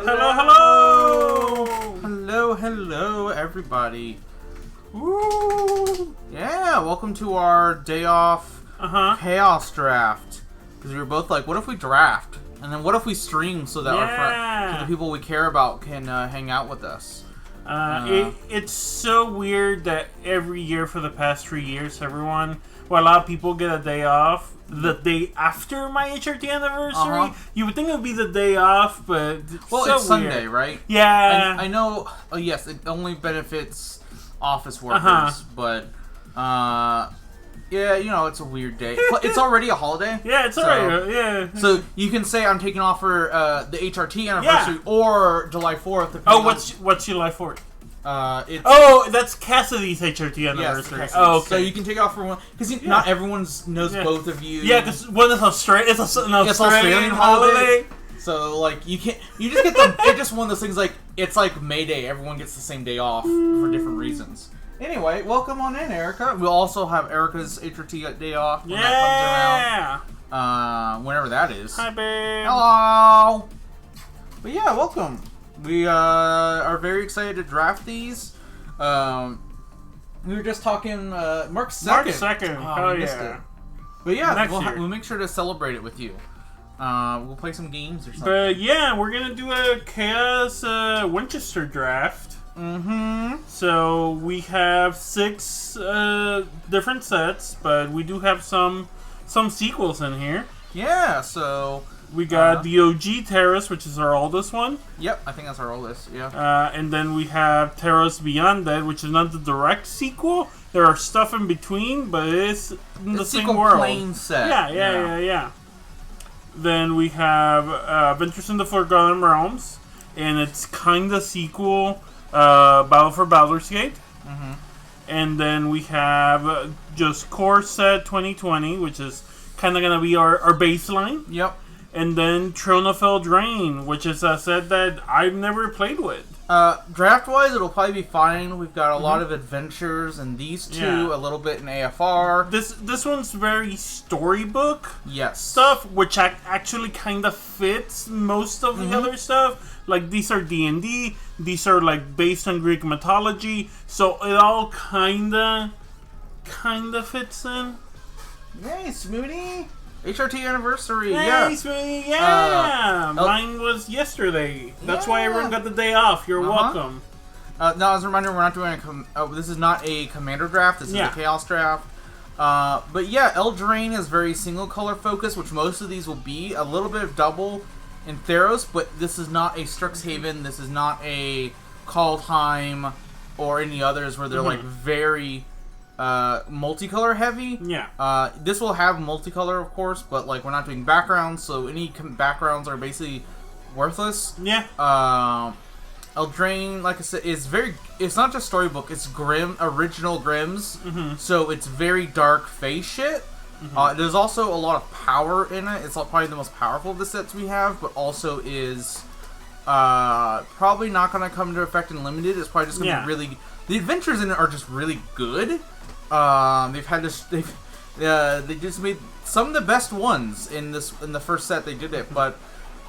Hello, hello! Hello, hello, everybody. Woo! Yeah, welcome to our day off chaos draft. Because we were both like, what if we draft? And then what if we stream so that so the people we care about can hang out with us? It's so weird that every year for the past 3 years, a lot of people get a day off the day after my HRT anniversary. You would think it would be the day off, but it's weird. Sunday, right? Yeah. I know, yes, it only benefits office workers, but, yeah, you know, it's a weird day. It's already a holiday. Yeah, it's already, yeah. So you can say I'm taking off for the HRT anniversary or July 4th. Oh, what's July 4th? That's Cassidy's HRT anniversary. Yes, okay. So you can take off for one because not everyone knows both of you. Yeah, because one is an Australian holiday. So like you just get the. It's just one of those things like it's like May Day. Everyone gets the same day off for different reasons. Anyway, welcome on in, Erica. We'll also have Erica's HRT day off when that comes around. Whenever that is. Hi, babe. Hello. But yeah, welcome. We are very excited to draft these. We were just talking March 2nd. March 2nd. Oh, yeah. It. But yeah, we'll make sure to celebrate it with you. We'll play some games or something. But yeah, we're going to do a Chaos Winchester draft. So we have 6 different sets, but we do have some sequels in here. Yeah, so we got the OG Terrace, which is our oldest one. Yep, I think that's our oldest, yeah. And then we have Terrace Beyond Dead, which is not the direct sequel. There are stuff in between, but it's in the same world. Plain set. Yeah. Then we have Adventures in the Forgotten Realms, and it's kind of sequel, Battle for Baldur's Gate. And then we have just Core Set 2020, which is kind of going to be our baseline. Yep. And then Throne of Eldraine, which is a set that I've never played with. Draft-wise, it'll probably be fine. We've got a lot of adventures, and these two, a little bit in AFR. This one's very storybook stuff, which actually kind of fits most of the other stuff. Like, these are D&D, these are, like, based on Greek mythology, so it all kind of fits in. Yay, Smoothie! HRT anniversary, Smoothie, mine was yesterday. That's why everyone got the day off. You're welcome. Now, as a reminder, we're not doing this is not a commander draft. This is a chaos draft. But yeah, Eldraine is very single color focused, which most of these will be. A little bit of double in Theros, but this is not a Strixhaven. This is not a Kaldheim or any others where they're like very multicolor heavy. This will have multicolor, of course, but like we're not doing backgrounds, so any backgrounds are basically worthless. Eldraine, like I said, it's not just storybook, it's original Grimm's, so it's very dark face shit. There's also a lot of power in it. It's probably the most powerful of the sets we have, but also is probably not going to come into effect in limited. It's probably just going to be really. The adventures in it are just really good. They just made some of the best ones in the first set they did it, but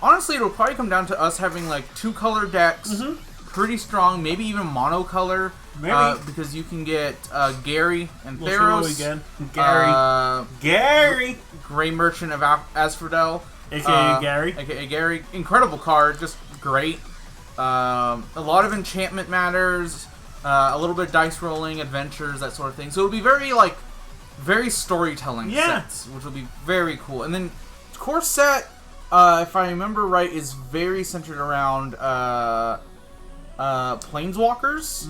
honestly it'll probably come down to us having like 2-color decks, pretty strong, maybe even monocolor, because you can get Gary and Theros, Gary, Grey Merchant of Asphodel, aka Gary, incredible card, just great. A lot of enchantment matters. A little bit of dice rolling, adventures, that sort of thing. So it'll be very storytelling sets, which will be very cool. And then core set, if I remember right, is very centered around Planeswalkers.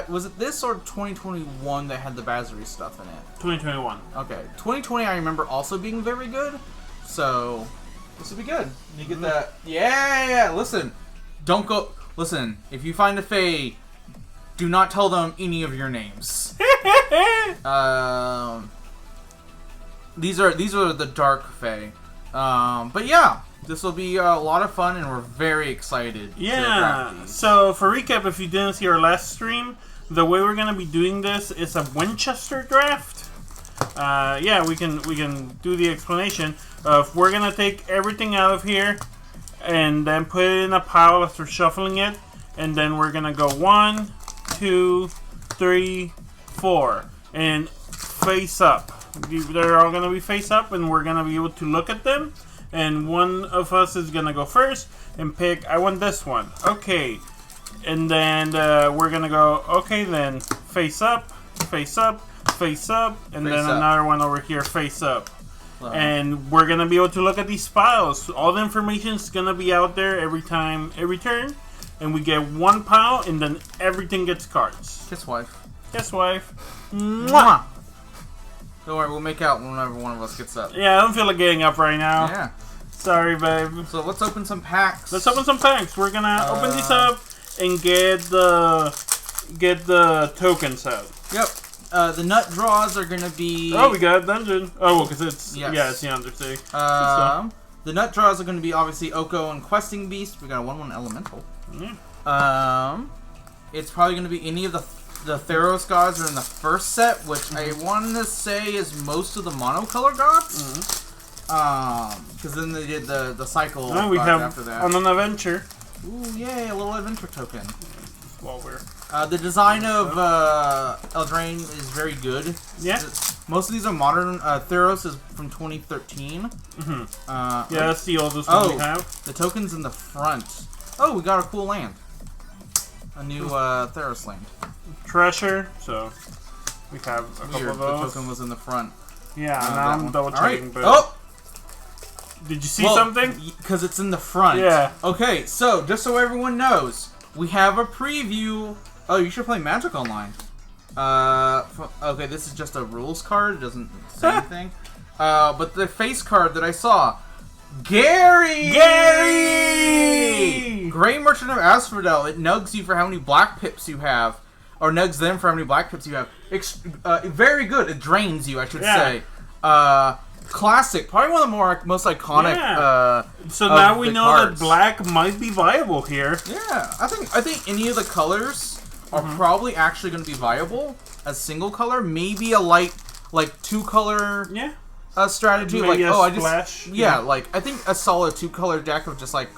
Was it this or 2021 that had the Basri stuff in it? 2021. Okay, 2020 I remember also being very good. So this will be good. You get that? Yeah. Listen, don't go. Listen, if you find a Fae, do not tell them any of your names. These are the dark Fae. But yeah, this will be a lot of fun, and we're very excited. Yeah. So for recap, if you didn't see our last stream, the way we're gonna be doing this is a Winchester draft. We can do the explanation of we're gonna take everything out of here, and then put it in a pile after shuffling it, and then we're gonna go 1, 2, 3, 4, and face up. They're all gonna be face up, and we're gonna be able to look at them. And one of us is gonna go first and pick. I want this one. Okay, and then we're gonna go. Okay, then face up, face up, face up, and Face then up. another one over here, face up. Wow. And we're gonna be able to look at these piles. All the information is gonna be out there every time, every turn, and we get one pile, and then everything gets cards. Kiss wife. Yes, wife. Mwah. Don't worry, we'll make out whenever one of us gets up. Yeah, I don't feel like getting up right now. Yeah. Sorry, babe. So let's open some packs. Let's open some packs. We're gonna open these up and get the tokens out. Yep. The nut draws are gonna be. Oh, we got a dungeon. Oh, well, because it's Yes. it's the Undersea. The nut draws are gonna be obviously Oko and Questing Beast. We got a 1/1 elemental. Yeah. It's probably gonna be any of the Theros gods are in the first set, which I want to say is most of the monocolor gods. Because then they did the cycle Now we gods have after that. on an adventure. Ooh, yay, a little adventure token. While we're The design of Eldraine is very good. Yeah. Most of these are modern. Theros is from 2013. yeah, that's the oldest one we have. The token's in the front. Oh, we got a cool land. A new Theros land. Treasure. So we have a couple Weird, of the those. token was in the front. Yeah, that now I'm one. double All right. checking. But Oh! did you see something? Because it's in the front. Yeah. Okay, so just so everyone knows, we have a preview. Oh, you should play Magic Online. Okay, this is just a rules card. It doesn't say anything. But the face card that I saw, Gary! Gray Merchant of Asphodel. It nugs you for how many black pips you have. Or nugs them for how many black pips you have. Very good. It drains you, I should say. Classic. Probably one of the most iconic. So now we the know cards. that black might be viable here. Yeah, I think any of the colors are probably actually going to be viable as single color. Maybe a light, like 2-color strategy. Maybe like a splash. like I think a solid 2-color deck of just like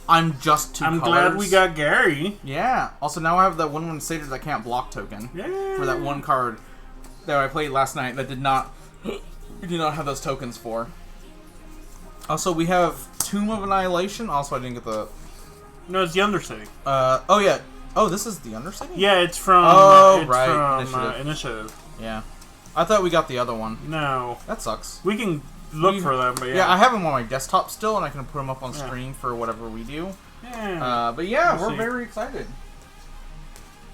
I'm just 2 I'm colors. glad we got Gary. Yeah. Also, now I have that 1/1 Satyr that can't block token for that one card that I played last night that did not have those tokens for. Also, we have Tomb of Annihilation. Also, I didn't get the. No, it's the Undercity. Oh yeah. Oh, this is the Undercity? Yeah, it's from. Right. From, Initiative. Yeah. I thought we got the other one. No. That sucks. We can look for them, but yeah. Yeah, I have them on my desktop still, and I can put them up on screen for whatever we do. Yeah. But yeah, We'll we're see. very excited.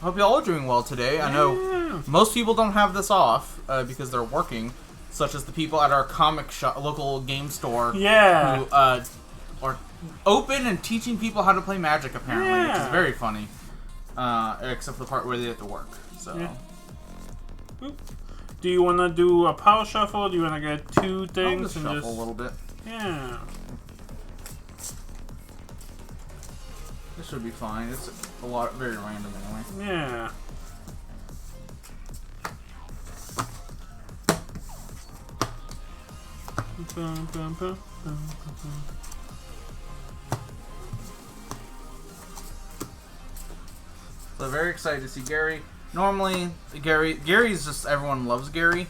Hope y'all are doing well today. I know most people don't have this off because they're working, such as the people at our comic shop, local game store. Yeah. Who are open and teaching people how to play Magic, apparently, which is very funny. Except for the part where they have to work. So. Yeah. Do you want to do a power shuffle? Do you want to get 2 things? I'll just and shuffle a little bit. Yeah. This should be fine. It's very random anyway. Yeah. So very excited to see Gary. Normally, Gary's just everyone loves Gary.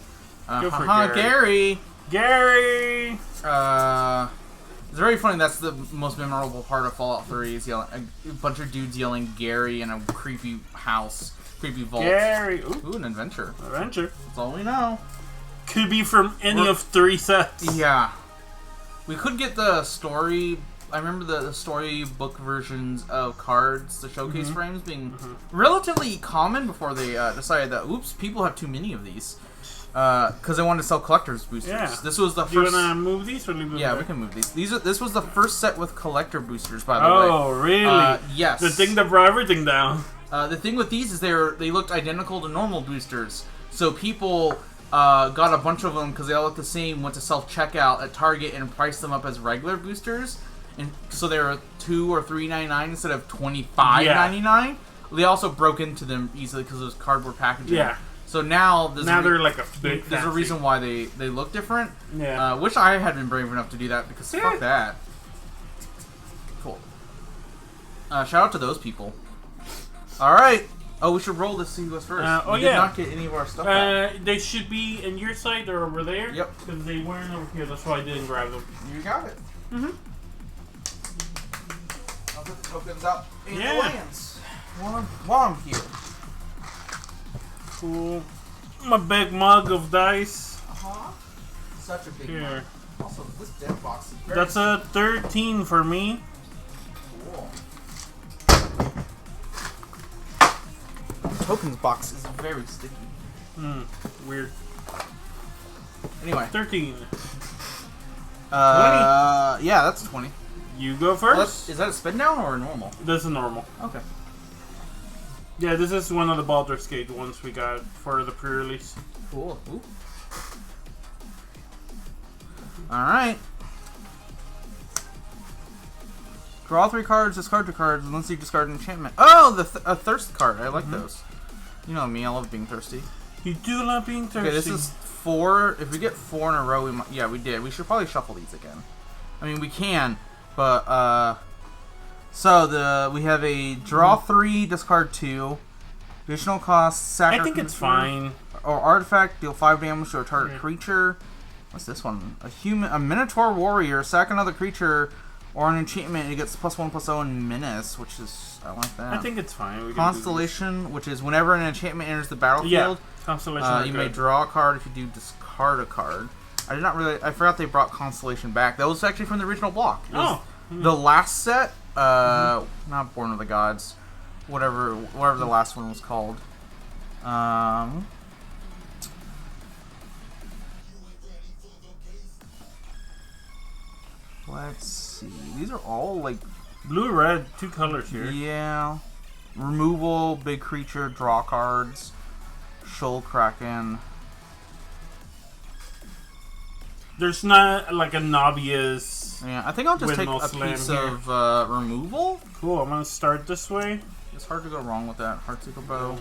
Go for Gary. Gary. Gary. It's very funny. That's the most memorable part of Fallout 3 is yelling a bunch of dudes yelling Gary in a creepy house, creepy vault. Gary. Ooh, an adventure. Adventure. That's all we know. Could be from any of 3 sets. Yeah. We could get the story. I remember the storybook versions of cards, the showcase frames, being relatively common before they decided that, oops, people have too many of these. Because they wanted to sell collector's boosters. Yeah. This was the first. Do you want to move these or leave them Yeah, there? we can move these. This was the first set with collector boosters, by the way. Oh, really? Yes. The thing that brought everything down. The thing with these is they looked identical to normal boosters. So people got a bunch of them because they all look the same, went to self-checkout at Target and priced them up as regular boosters. And so they were $2 or $3.99 instead of $25.99. They also broke into them easily because it was cardboard packaging. Yeah. So now they're like a big there's a fancy. reason why they look different. Yeah. Wish I had been brave enough to do that because fuck that. Cool. Shout out to those people. Alright. Oh, we should roll to see who goes first. We did not get any of our stuff back. They should be in your side or over there. Yep. Because they weren't over here. That's why I didn't grab them. You got it. Mm-hmm. I'll put the tokens up in the lands. While I'm here. Cool. My big mug of dice. Uh-huh. Such a big here. mug. Also, this deck box is very That's a 13 for me. cool. Tokens box is very sticky. Weird. Anyway. 13. 20. Yeah, that's 20. You go first. Is that a spin down or a normal? This is normal. Okay. Yeah, this is one of the Baldur's Gate ones we got for the pre-release. Cool. Ooh. Alright. Draw 3 cards, discard 2 cards, unless you discard an enchantment. Oh, a thirst card. I like those. You know me, I love being thirsty. You do love being thirsty. Okay, this is 4. If we get 4 in a row, we might. Yeah, we did. We should probably shuffle these again. I mean, we can, but so we have a draw 3, discard 2, additional cost, sacrifice. I think it's fine. Or artifact, deal 5 damage to a target creature. What's this one? A Minotaur warrior, sack another creature or an enchantment, and it gets +1/+0 in menace, which is I like that. I think it's fine. Constellation, which is whenever an enchantment enters the battlefield, Constellation. you may draw a card. If you do, discard a card. I forgot they brought Constellation back. That was actually from the original block. It was the last set. Not Born of the Gods. Whatever the last one was called. Let's see. These are all like Blue, red, 2 colors here. Yeah. Removal, big creature, draw cards, Shoal Kraken. There's not like an obvious. Yeah, I think I'll just take a piece of removal. Cool. I'm gonna start this way. It's hard to go wrong with that. Heartseeker Bow.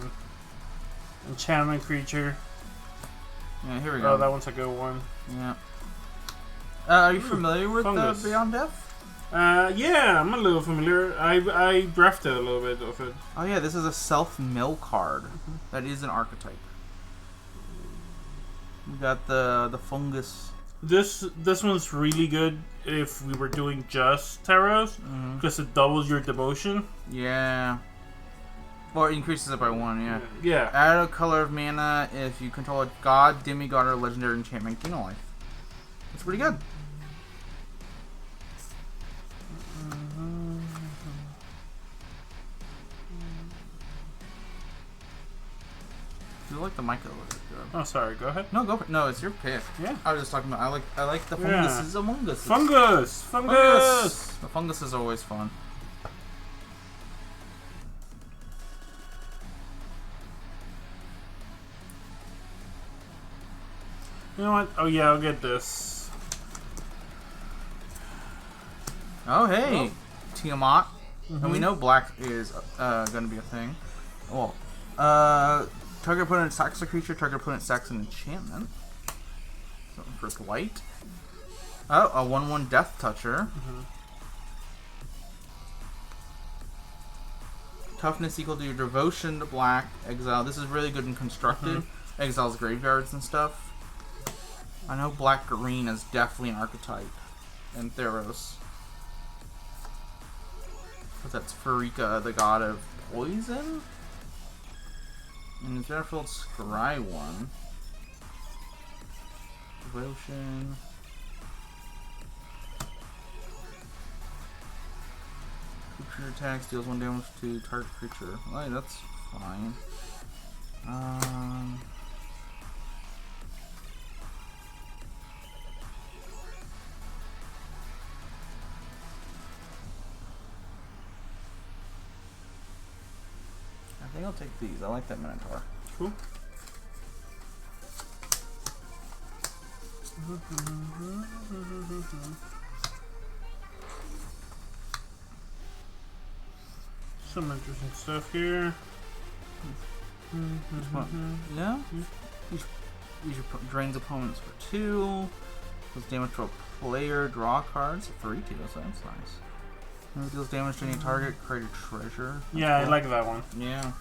Enchantment creature. Yeah, here we go. Oh, that one's a good one. Yeah. Are you familiar with Beyond Death? Yeah, I'm a little familiar. I drafted a little bit of it. Oh yeah, this is a self-mill card. That is an archetype. We got the fungus. This one's really good if we were doing just tarots, because it doubles your devotion. Yeah. Or increases it by 1, yeah. Yeah. Add a color of mana if you control a god, demigod, or legendary enchantment, gain a life. That's pretty good. I like the mic a little bit good. Oh, sorry. Go ahead. No, go for it. No, it's your pick. Yeah. I was just talking about. I like the funguses among us. Fungus. The fungus is always fun. You know what? Oh yeah, I'll get this. Oh hey, Tiamat. And we know black is gonna be a thing. Well, target opponent sacks a creature. Target opponent sacks an enchantment. Something for white. Oh, a 1/1 Death Toucher. Toughness equal to your devotion to black. Exile. This is really good in constructed. Exiles graveyards and stuff. I know black green is definitely an archetype in Theros. That's Farika, the god of poison? And the Battlefield Scry one. Devotion. Creature attacks, deals 1 damage to target creature. Well, that's fine. I think I'll take these. I like that Minotaur. Cool. Some interesting stuff here. Yeah? Use your drains opponents for 2. Does damage to a player, draw cards. 3 too, so that's nice. Whenever it deals damage to any target, create a treasure. That's Yeah, cool. I like that one. Yeah.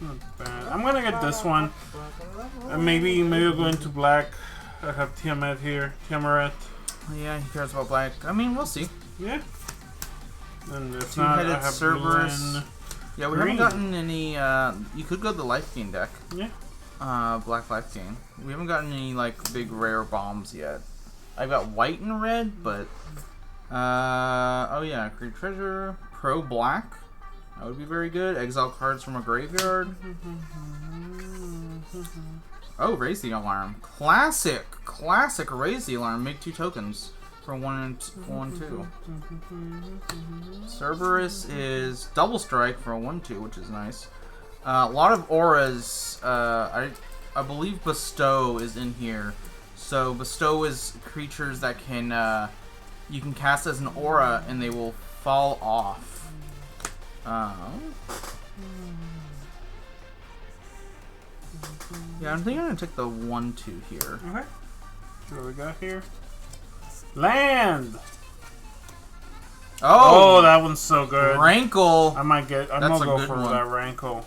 Not bad. I'm gonna get this one. Maybe we'll go into black. I have Tiamat here. Tiamat. Yeah, he cares about black. I mean, we'll see. Yeah. And if not, I Two-headed have Cerberus. blue and Yeah, we green. haven't gotten any. You could go to the life gain deck. Yeah. Black life gain. We haven't gotten any like big rare bombs yet. I've got white and red, but oh yeah, create treasure. Pro black. That would be very good. Exile cards from a graveyard. Oh, raise the alarm. Classic raise the alarm. Make 2 tokens for 1 and 2. Cerberus is double strike for a 1/2, which is nice. A lot of auras. I believe Bestow is in here. So Bestow is creatures that can you can cast as an aura and they will fall off. Yeah, I think I'm gonna take the 1/2 here. Okay. See what we got here. Land. Oh, that one's so good. Rankle. I might get. I'm That's gonna a go good for one. that rankle.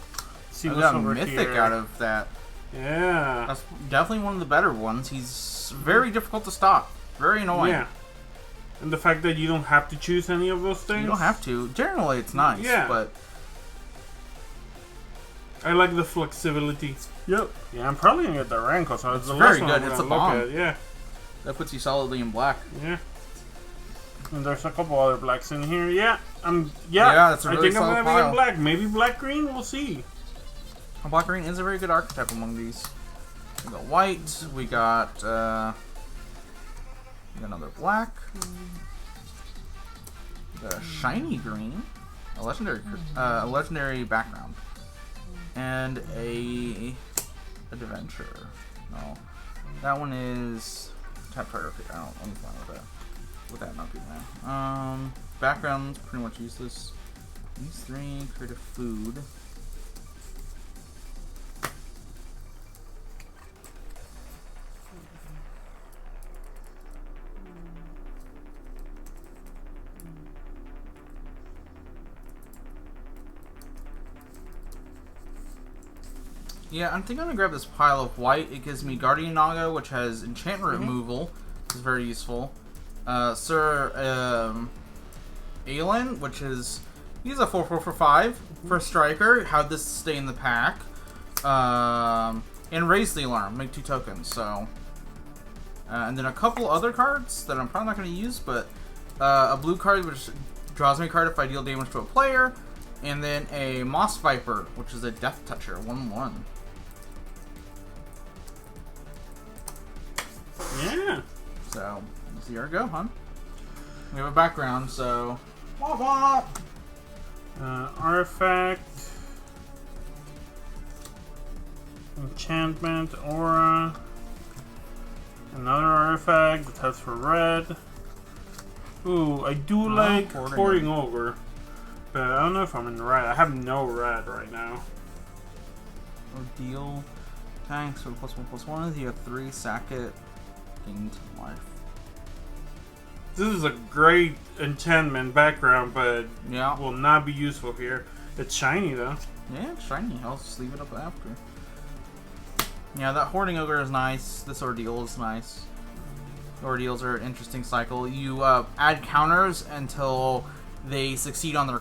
See I what's got over mythic here. out of that. Yeah. That's definitely one of the better ones. He's very difficult to stop. Very annoying. Yeah. And the fact that you don't have to choose any of those things. You don't have to. Generally, it's nice. Yeah. But I like the flexibility. yep, Yeah, I'm probably gonna get the rankle. So it's the very last one good. I'm It's gonna a bomb. look at. Yeah. that puts you solidly in black. Yeah. And there's a couple other blacks in here. Yeah. Yeah, that's a I really think I'm solid gonna be in pile. black. Maybe black green. We'll see. Black green is a very good archetype among these. We got white. We got another black. We got a shiny green, a legendary background, and a adventure. No, that one is tap target. Okay, I'm fine with that not being there. Background's pretty much useless. These 3 create a food. Yeah, I think I'm gonna grab this pile of white. It gives me Guardian Naga, which has enchantment removal, which is very useful. Sir Aelin, which is he's a 4/4 for 5 for a striker. How'd this stay in the pack? And raise the alarm, make 2 tokens. So, and then a couple other cards that I'm probably not gonna use, but a blue card which draws me a card if I deal damage to a player, and then a Moss Viper, which is a Death Toucher, 1/1. Yeah. So, here we go, huh? We have a background, so... Wah wah! Artifact. Enchantment. Aura. Another artifact. The test for red. Ooh, I do like Hoarding Over. But I don't know if I'm in red. I have no red right now. Ordeal. Tanks for +1/+1. You have 3, sack it. Gain life. This is a great enchantment background, but Yeah. will not be useful here. It's shiny though. Yeah, it's shiny. I'll just leave it up after. Yeah, that Hoarding Ogre is nice. This Ordeal is nice. Ordeals are an interesting cycle. You add counters until they succeed on the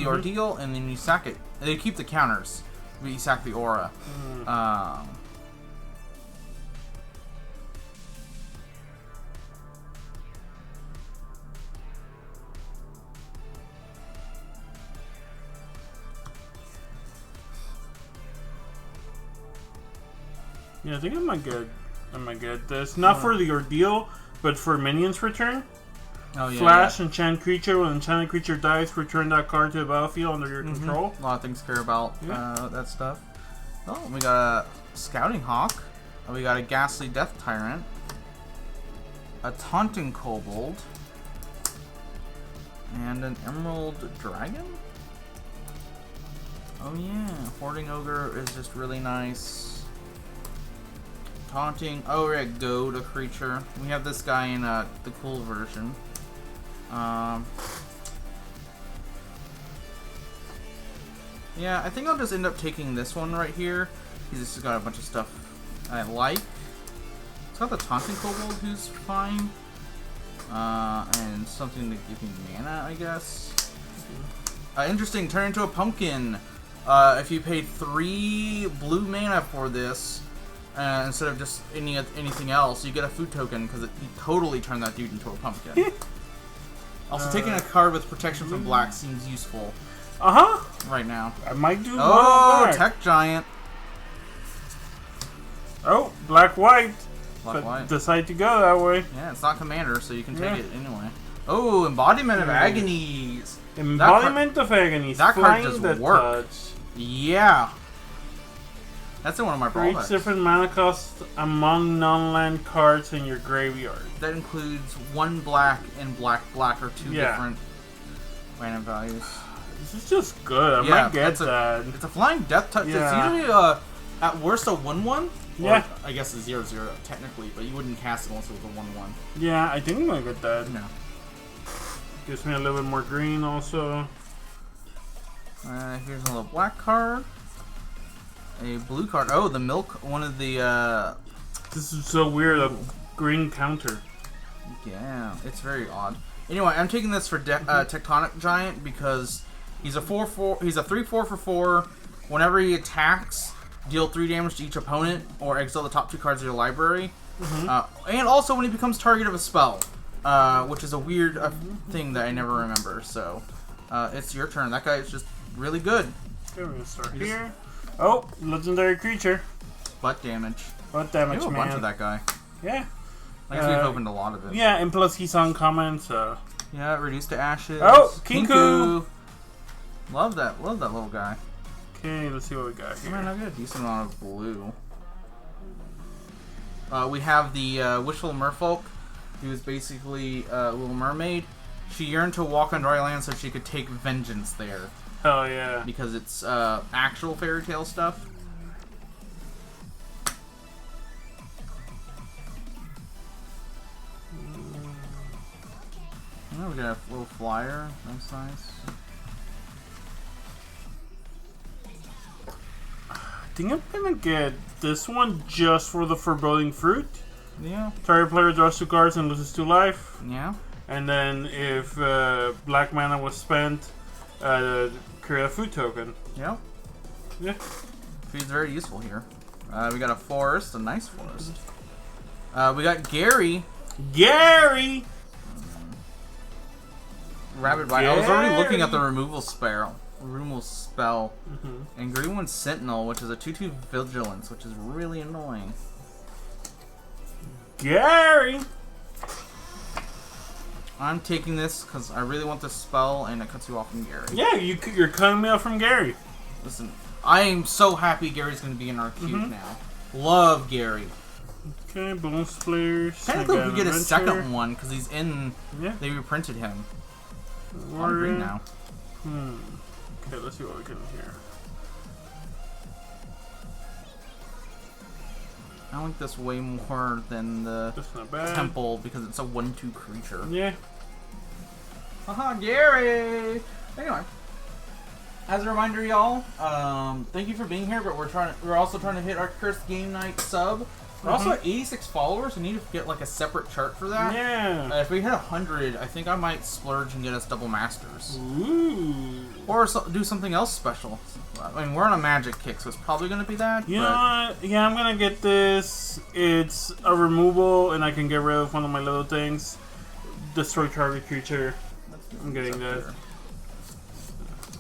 ordeal, and then you sack it. And they keep the counters, but you sack the aura. Yeah, I think I might get this. Not for the ordeal, but for minions return. Oh yeah. Flash, enchant creature. When enchanted creature dies, return that card to the battlefield under your control. A lot of things care about that stuff. Oh, we got a Scouting Hawk. We got a Ghastly Death Tyrant. A Taunting Kobold. And an Emerald Dragon? Oh yeah, Hoarding Ogre is just really nice. Taunting. Oh, we're at Goad, a creature. We have this guy in the cool version. Yeah, I think I'll just end up taking this one right here. He's just got a bunch of stuff I like. It's got the Taunting Kobold, who's fine. And something to give me mana, I guess. Interesting, turn into a pumpkin. If you paid 3 blue mana for this, instead of just anything else, you get a food token, because you totally turn that dude into a pumpkin. Also, taking a card with protection from black seems useful. Right now. I might do Tech Giant. Oh, black-white. Black-white. Decide to go that way. Yeah, it's not Commander, so you can take it anyway. Oh, Embodiment of Agonies. Embodiment of Agonies. That card does work. Touch. Yeah. That's in one of my brawl decks. Creates different mana costs among non-land cards in your graveyard. That includes 1 black and black are 2 different mana values. This is just good. I might get that. It's a flying death touch. Yeah. It's usually at worst a 1/1. Yeah. I guess a 0/0 technically, but you wouldn't cast it unless it was a 1/1. Yeah, I think I might get that. No. Gives me a little bit more green also. Here's a little black card. A blue card. Oh, the milk. One of the. This is so weird. A green counter. Yeah, it's very odd. Anyway, I'm taking this for Tectonic Giant because he's a 4/4. He's a 3/4 for 4. Whenever he attacks, deal 3 damage to each opponent or exile the top 2 cards of your library. And also when he becomes target of a spell, which is a weird thing that I never remember. So it's your turn. That guy is just really good. Okay, we're gonna start here. Oh, legendary creature. Butt damage. Butt damage, man. A bunch of that guy. Yeah. I guess we've opened a lot of it. Yeah, and plus he's uncommon, so. Yeah, reduced to ashes. Oh, Kinku. Love that little guy. Okay, let's see what we got here. Man, I've got a decent amount of blue. We have the Wishful Merfolk, who is basically a Little Mermaid. She yearned to walk on dry land so she could take vengeance there. Hell yeah. Because it's actual fairy tale stuff. Oh, we got a little flyer. That's nice. I think I'm gonna get this one just for the Foreboding Fruit. Yeah. Target player draws 2 cards and loses 2 life. Yeah. And then if black mana was spent, create a food token. Yeah. Yeah. Food's very useful here. We got a forest, a nice forest. We got Gary. Gary! Rabid Bite. I was already looking at the removal spell. And Green One Sentinel, which is a 2/2 Vigilance, which is really annoying. Gary! I'm taking this because I really want this spell, and it cuts you off from Gary. Yeah, you're cutting me off from Gary. Listen, I am so happy Gary's going to be in our cube now. Love Gary. Okay, bonus players. Technically, we get a second one because he's in. Yeah. They reprinted him. On green now. Okay, let's see what we can here. I like this way more than the temple because it's a 1/2 creature. Yeah. Haha, Gary! Anyway. As a reminder, y'all, thank you for being here, but we're also trying to hit our cursed game night sub. We're also at 86 followers. We need to get like a separate chart for that. Yeah. If we hit 100, I think I might splurge and get us double masters. Ooh. Or do something else special. I mean, we're on a magic kick, so it's probably going to be that. You know what? Yeah, I'm going to get this. It's a removal, and I can get rid of one of my little things. Destroy target creature. I'm getting that. Here.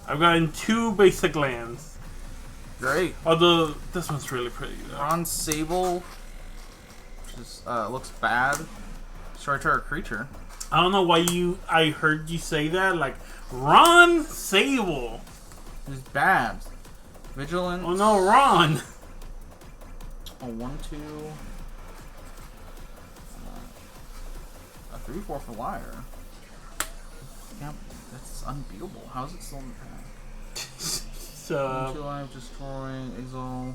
I've gotten 2 basic lands. Great. Although, this one's really pretty, though. Ron Sable. Just looks bad. Destroy target creature. I don't know why I heard you say that. Like, Ron Sable. It's bad. Vigilance. Oh no, Ron. A 1/2. A 3/4 for Liar. Yep, that's unbeatable. How is it still in the pack? So, Two life, destroy, exile.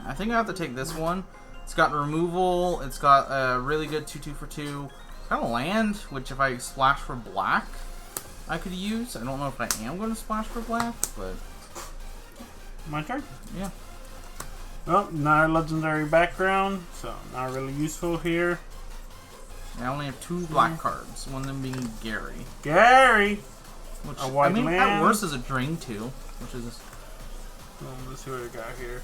I think I have to take this one. It's got removal. It's got a really good 2/2 for 2. It's got a land, which if I splash for black, I could use. I don't know if I am going to splash for black, but my turn? Yeah. Well, not a legendary background, so not really useful here. I only have 2 black cards, one of them being Gary. Gary! Which, A white I mean, land. at worst is a drain 2, which is... Let's see what we got here.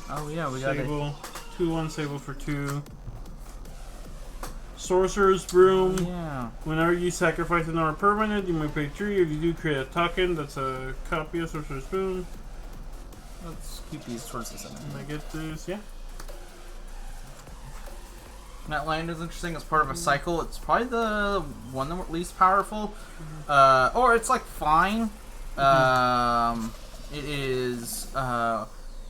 Oh yeah, we got it. Sable. 2/1 Sable for 2. Sorcerer's Broom. Yeah. Whenever you sacrifice another permanent, you may pay 3. If you do, create a token. That's a copy of Sorcerer's Broom. Let's keep these towards the center. I get this, yeah. That land is interesting as part of a cycle. It's probably the one that least powerful. Or it's like fine. It is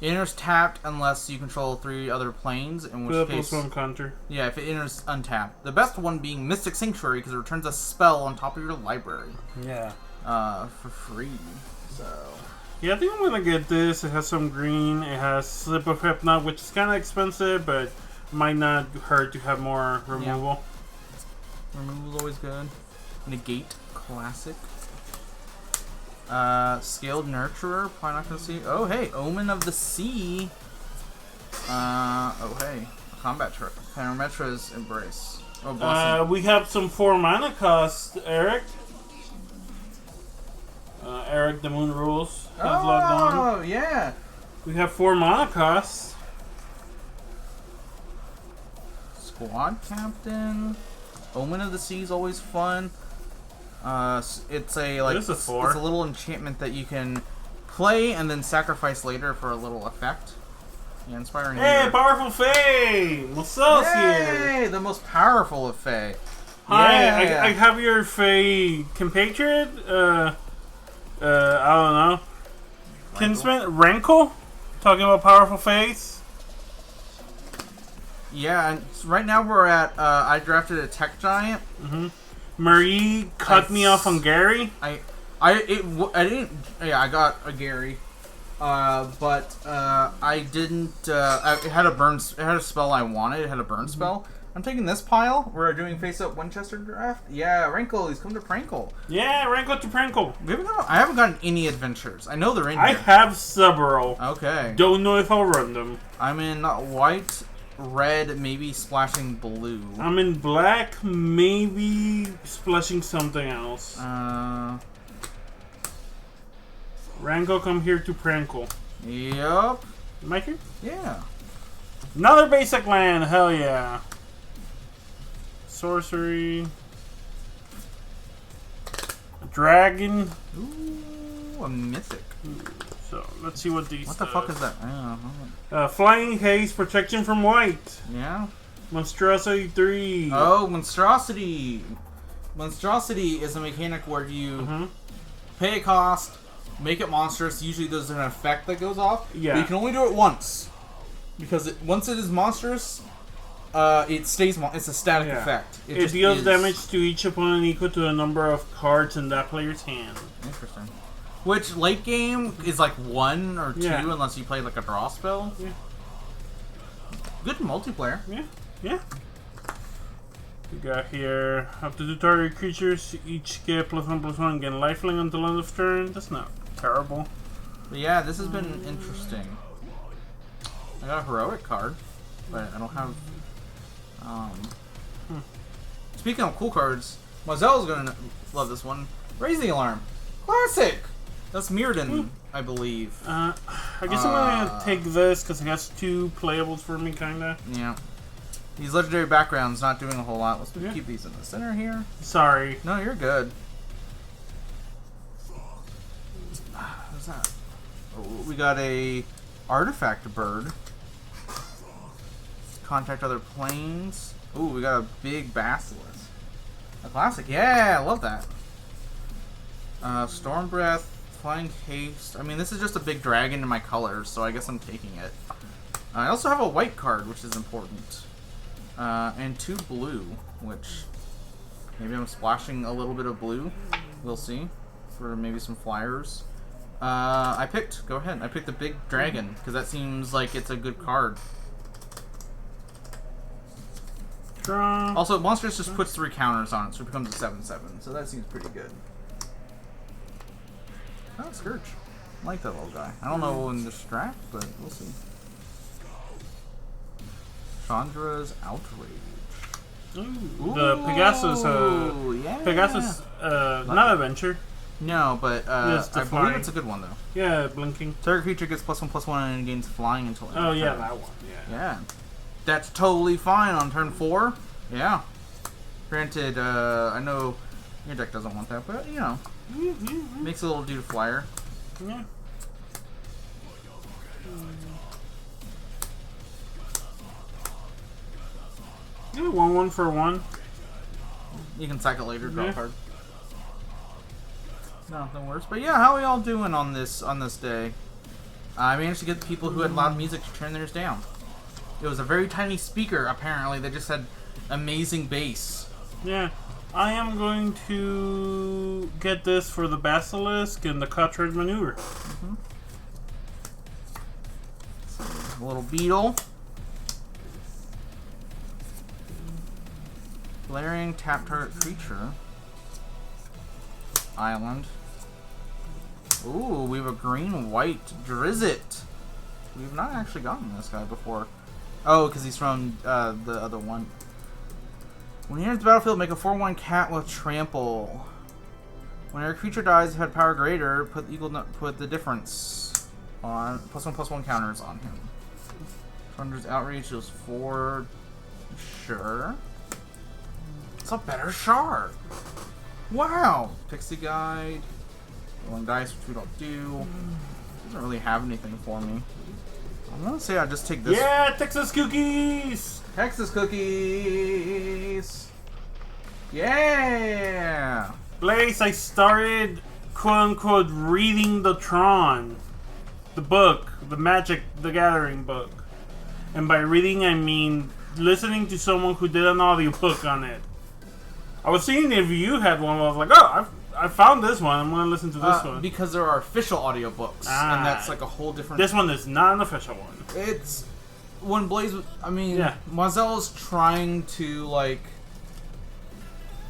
it enters tapped unless you control 3 other planes, in which case +1 counter. yeah, if it enters untapped. The best one being Mystic Sanctuary because it returns a spell on top of your library. Yeah. For free. So yeah, I think I'm gonna get this. It has some green. It has Slip of Hypnot, which is kind of expensive, but might not hurt to have more removal. Yeah. Removal's always good. Negate, classic. Scaled Nurturer, probably not gonna see. Oh hey, Omen of the Sea. Oh hey, Combat Trick. Parametra's Embrace. Oh, blessing. We have some 4 mana cost, Eric. Eric the Moon Rules has logged on. Oh yeah. We have 4 mana costs. Squad Captain. Omen of the Sea is always fun. It's a like This is 4. It's a little enchantment that you can play and then sacrifice later for a little effect. Yeah, inspiring. Hey, leader. Powerful Fae! What's up here? Yay! The most powerful of Fae. Hi, Yeah. I have your Fae compatriot. I don't know. Kinsman Rankle? Talking about powerful Faes? Yeah, and right now we're at. I drafted a Tech Giant. Marie cut me off on Gary. I didn't. Yeah, I got a Gary. But I didn't. It had a burn. It had a spell I wanted. It had a burn spell. I'm taking this pile. We're doing face-up Winchester draft. Yeah, Rankle. He's come to Prankle. Yeah, Rankle to Prankle. I haven't gotten any adventures. I know they're in I here. have several. Okay. Don't know if I'll run them. I'm in white, red, maybe splashing blue. I'm in black, maybe splashing something else. Rankle, come here to Prankle. Yup. My turn? Yeah. Another basic land, hell yeah. Sorcery. Dragon. Ooh, a mythic. So, let's see what these What the fuck is that? Flying Haze, protection from white. Yeah. Monstrosity 3. Oh, Monstrosity. Monstrosity is a mechanic where you pay a cost, make it monstrous. Usually there's an effect that goes off. Yeah. But you can only do it once. Because once it is monstrous, it stays it's a static effect. It deals damage to each opponent equal to the number of cards in that player's hand. Interesting. Which late game is like 1 or 2 unless you play like a draw spell. Yeah. Good multiplayer. Yeah. Yeah. We got here up to 2 target creatures each get +1/+1 gain lifelink until end of turn. That's not terrible. But yeah, this has been interesting. I got a heroic card, but I don't have. Speaking of cool cards, Mozelle's gonna love this one. Raise the Alarm, classic. That's Mirrodin, I believe. I guess I'm gonna take this because it has 2 playables for me, kinda. Yeah. These legendary backgrounds not doing a whole lot. Let's keep these in the center here. Sorry. No, you're good. What's that? Oh, we got a artifact bird. Contact other planes. Ooh, we got a big basilisk. A classic. Yeah, I love that. Storm Breath, Flying Haste. I mean, this is just a big dragon in my colors, so I guess I'm taking it. I also have a white card, which is important. And 2 blue, which maybe I'm splashing a little bit of blue. We'll see. For maybe some flyers. Go ahead. I picked the big dragon, because that seems like it's a good card. Draw. Also, Monsters just puts 3 counters on it, so it becomes a 7/7. So that seems pretty good. Oh, Scourge. I like that little guy. I don't know in this draft, but we'll see. Chandra's Outrage. Ooh, the Pegasus. Yeah. Pegasus, not adventure. No, but I believe it's a good one though. Yeah, blinking. Target creature gets +1/+1 and gains flying until. Oh yeah, that one. Yeah. Yeah, that's totally fine on turn 4. Yeah. Granted, I know your deck doesn't want that, but you know, makes a little dude flyer. Yeah. Yeah, 1/1 for 1. You can cycle later, draw a card. Nothing worse. But yeah, how are y'all doing on this day? I managed to get the people who had loud music to turn theirs down. It was a very tiny speaker, apparently, that just had amazing bass. Yeah. I am going to get this for the Basilisk and the Cottrade Maneuver. A little beetle. Blaring tap target creature. Island. Ooh, we have a green-white Drizzit. We've not actually gotten this guy before. Oh, because he's from the other one. When you enter the battlefield, make a 4/1 cat with trample. When your creature dies, if it had power greater, put the difference on +1/+1 counters on him. Thunder's Outrage is 4. Sure. It's a better shard. Wow. Pixie Guide. Rolling dice, which we don't do. Doesn't really have anything for me. I'm gonna say I just take this. Yeah, Texas cookies. Texas cookies. Yeah. Blaze, I started quote unquote reading the Tron, the book, the Magic the Gathering book, and by reading I mean listening to someone who did an audiobook on it. I was seeing if you had one. I was like, oh, I found this one. I'm gonna listen to this one because there are official audiobooks, and that's like a whole different. This one is not an official one. It's when Blaze. I mean, yeah. Mozel's trying to like.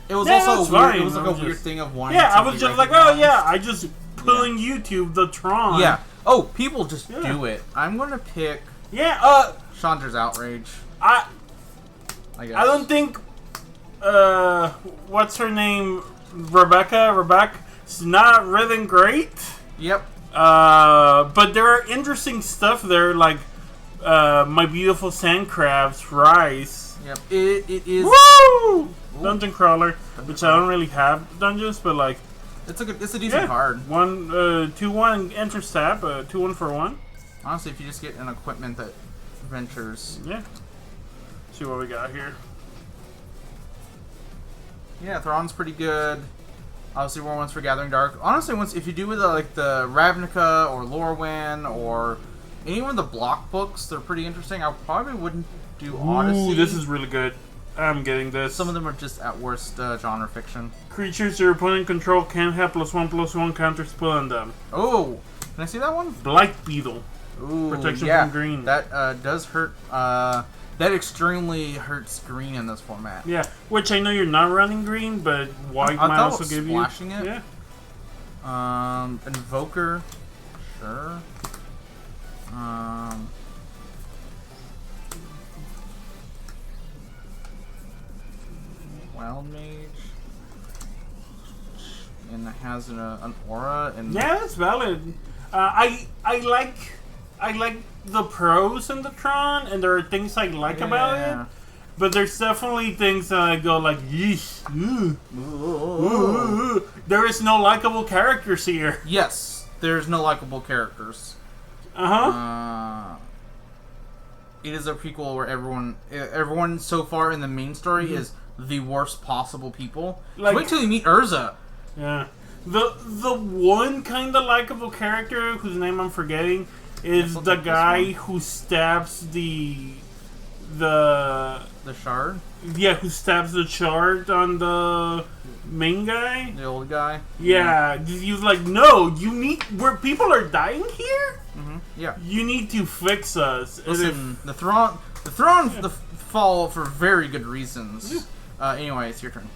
It was also weird. It was like a weird thing of wanting. Yeah, I was just like, oh yeah, I just put on YouTube the Tron. Yeah. Oh, people just do it. I'm gonna pick. Yeah. Chandra's Outrage. I guess. I don't think. What's her name? Rebecca's not written great. Yep. But there are interesting stuff there, like My Beautiful Sand Crabs, Rise. Yep. It is. Woo! Dungeon Crawler, which I don't really have dungeons, but like. It's a decent card. 2/1 enter stab, 2/1 for 1. Honestly, if you just get an equipment that ventures. Yeah. See what we got here. Yeah, Thrawn's pretty good. Obviously, more ones for Gathering Dark. Honestly, if you do with like the Ravnica or Lorwyn or any one of the block books, they're pretty interesting. I probably wouldn't do Odyssey. Ooh, this is really good. I'm getting this. Some of them are just at worst genre fiction. Creatures your opponent control can have +1/+1 counters put on them. Oh, can I see that one? Blight Beetle. Ooh, protection from green. That does hurt. That extremely hurts green in this format. Yeah, which I know you're not running green, but white might also give you. Splashing it. Yeah. Invoker, sure. Wild Mage, and it has an aura. And yeah, that's valid. I like the pros in the Tron, and there are things I like about it. But there's definitely things that I go like, yeesh. There is no likable characters here. Yes, there's no likable characters. It is a prequel where everyone so far in the main story is the worst possible people. Like, wait till you meet Urza. Yeah. The one kind of likable character whose name I'm forgetting is the guy who stabs the the shard? Yeah, who stabs the shard on the main guy? The old guy? Yeah, he was like, no, you need... Where people are dying here? Yeah. You need to fix us. Listen, the Thrawn fall for very good reasons. Anyway, it's your turn.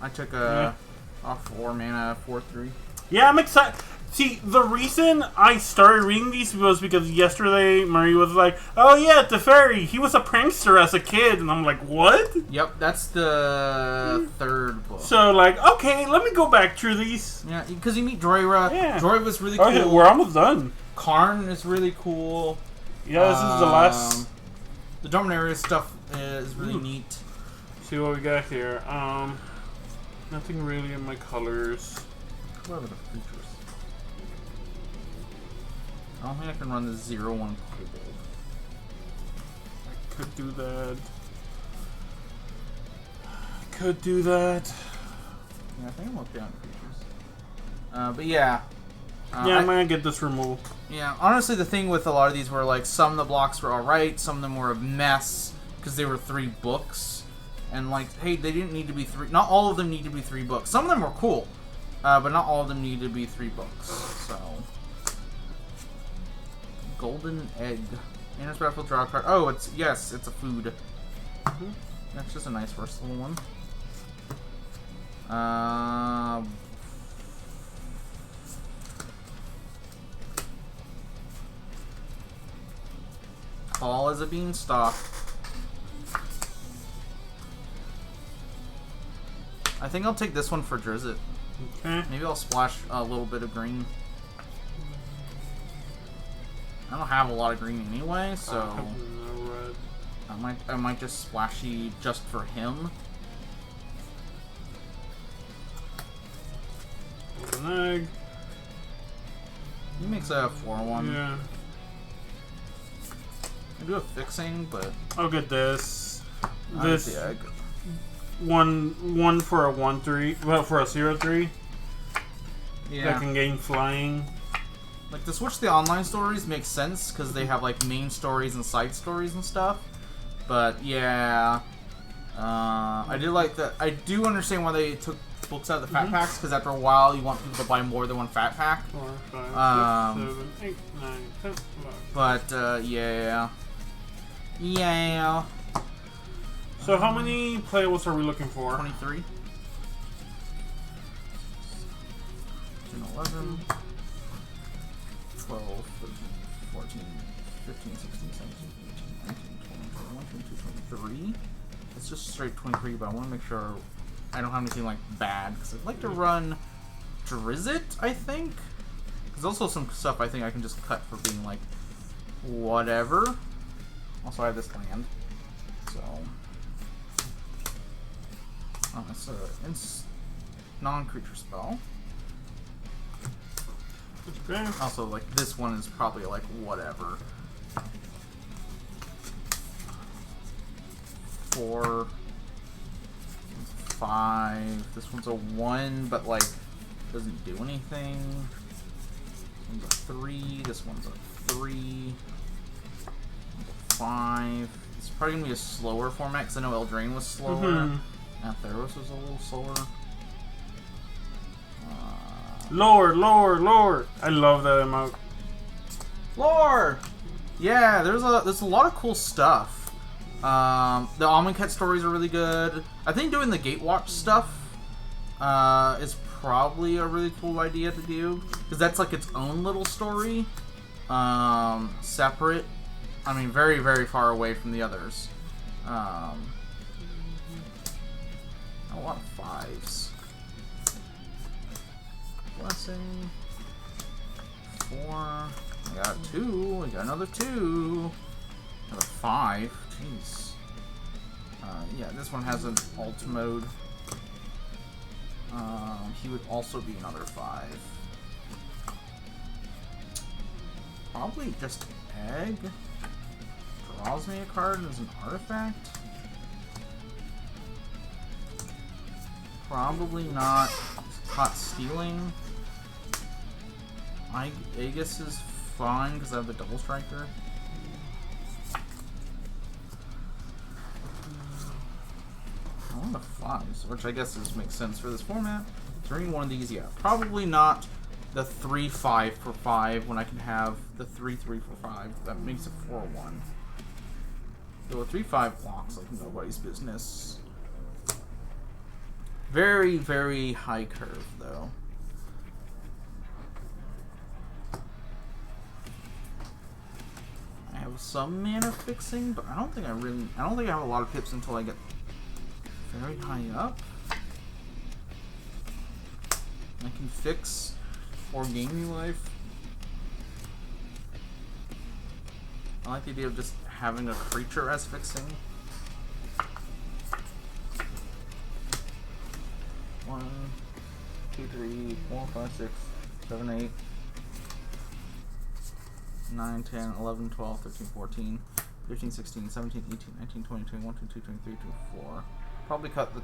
I took off 4 mana, 4/3. Yeah, I'm excited. See, the reason I started reading these was because yesterday Murray was like, oh yeah, Teferi, he was a prankster as a kid. And I'm like, what? Yep, that's the 3rd book. So, like, okay, let me go back through these. Yeah, because you meet Droira. Yeah. Droira's really cool. Okay, we're almost done. Karn is really cool. Yeah, this is the last. The Dominaria stuff is really neat. See what we got here. Nothing really in my colors. What are the features? I don't think I can run the 0/1 Kobold. I could do that. Could do that. Yeah, I think I'm okay on features. But yeah. Yeah, I'm gonna get this removed. Yeah, honestly, the thing with a lot of these were like some of the blocks were alright, some of them were a mess because they were 3 books, and like, hey, they didn't need to be 3. Not all of them need to be 3 books. Some of them were cool, but not all of them need to be 3 books. So, golden egg, indestructible draw card. Oh, it's a food. That's just a nice versatile one. Tall as a beanstalk. I think I'll take this one for Drizzt. Okay. Maybe I'll splash a little bit of green. I don't have a lot of green anyway, so I might just splashy just for him. An egg. He makes a 4/1. Yeah. I do a fixing, but I'll get this. This the egg. One for a 1/3. Well, for a 0/3. Yeah. That can gain flying. Like, to switch the online stories makes sense because they have like main stories and side stories and stuff. But yeah, I did like that. I do understand why they took books out of the fat packs, because after a while you want people to buy more than one fat pack. 4, 5, 6, 7, 8, 9, 10, 11. But yeah. So how many playables are we looking for? 23. 11, 12, 13, 14, 15, 16, 17, 18, 19, 20, 21, 22, 23. It's just straight 23, but I want to make sure I don't have anything like bad, because I'd like to run Drizzt, I think. There's also some stuff I think I can just cut for being like whatever. Also, I have this land, so it's a non-creature spell. Okay. Also, like, this one is probably like whatever. 4, 5. This one's a 1, but like doesn't do anything. This one's a 3. This one's a 3. 5. It's probably gonna be a slower format because I know Eldraine was slower. Theros was a little slower. Lore. I love that emote. Lore! Yeah, there's a lot of cool stuff. The Amonkhet stories are really good. I think doing the Gatewatch stuff is probably a really cool idea to do, because that's like its own little story, separate. I mean, very, very far away from the others. A lot of 5s. Blessing. 4. I got 2. I got another 2. Another 5. Jeez. Yeah, this one has an alt mode. He would also be another 5. Probably just egg. Draws me a card as an artifact. Probably not caught stealing. Aegis is fine because I have the double striker. 5s, which I guess makes sense for this format. Is there any one of these? Yeah, probably not the 3-5 for 5 when I can have the 3-3 for 5. That makes it 4-1. So a 3-5 blocks like nobody's business. Very, very high curve though. I have some mana fixing, but I don't think I have a lot of pips until I get very high up. I can fix or gain me life. I like the idea of just having a creature as fixing. 1, 2, 3, 4, 5, 6, 7, 8, 9, 10, 11, 12, 13, 14, 15, 16, 17, 18, 19, 20, 21, 22, 23, 24. Probably cut the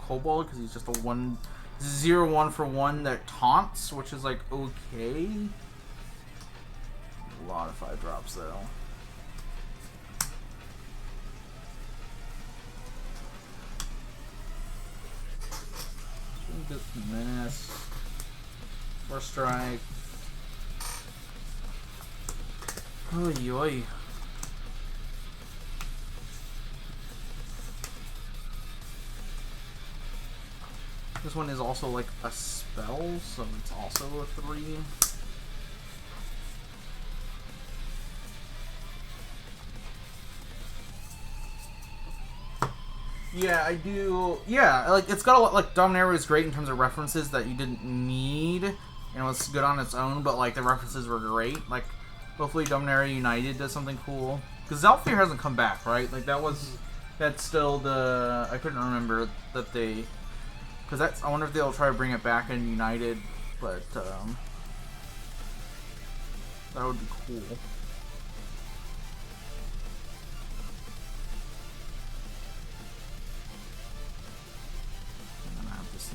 kobold because he's just a 0-1 for 1 that taunts, which is like okay. A lot of 5 drops though. Menace. First strike. Oy oy. This one is also like a spell, so it's also a 3. Yeah, I do. Yeah, like it's got a lot. Like Dominaria is great in terms of references that you didn't need, and it was good on its own. But like the references were great. Like hopefully Dominaria United does something cool because Zalfir hasn't come back, right? Like that's still the. I couldn't remember that they. Because that's. I wonder if they'll try to bring it back in United, but that would be cool.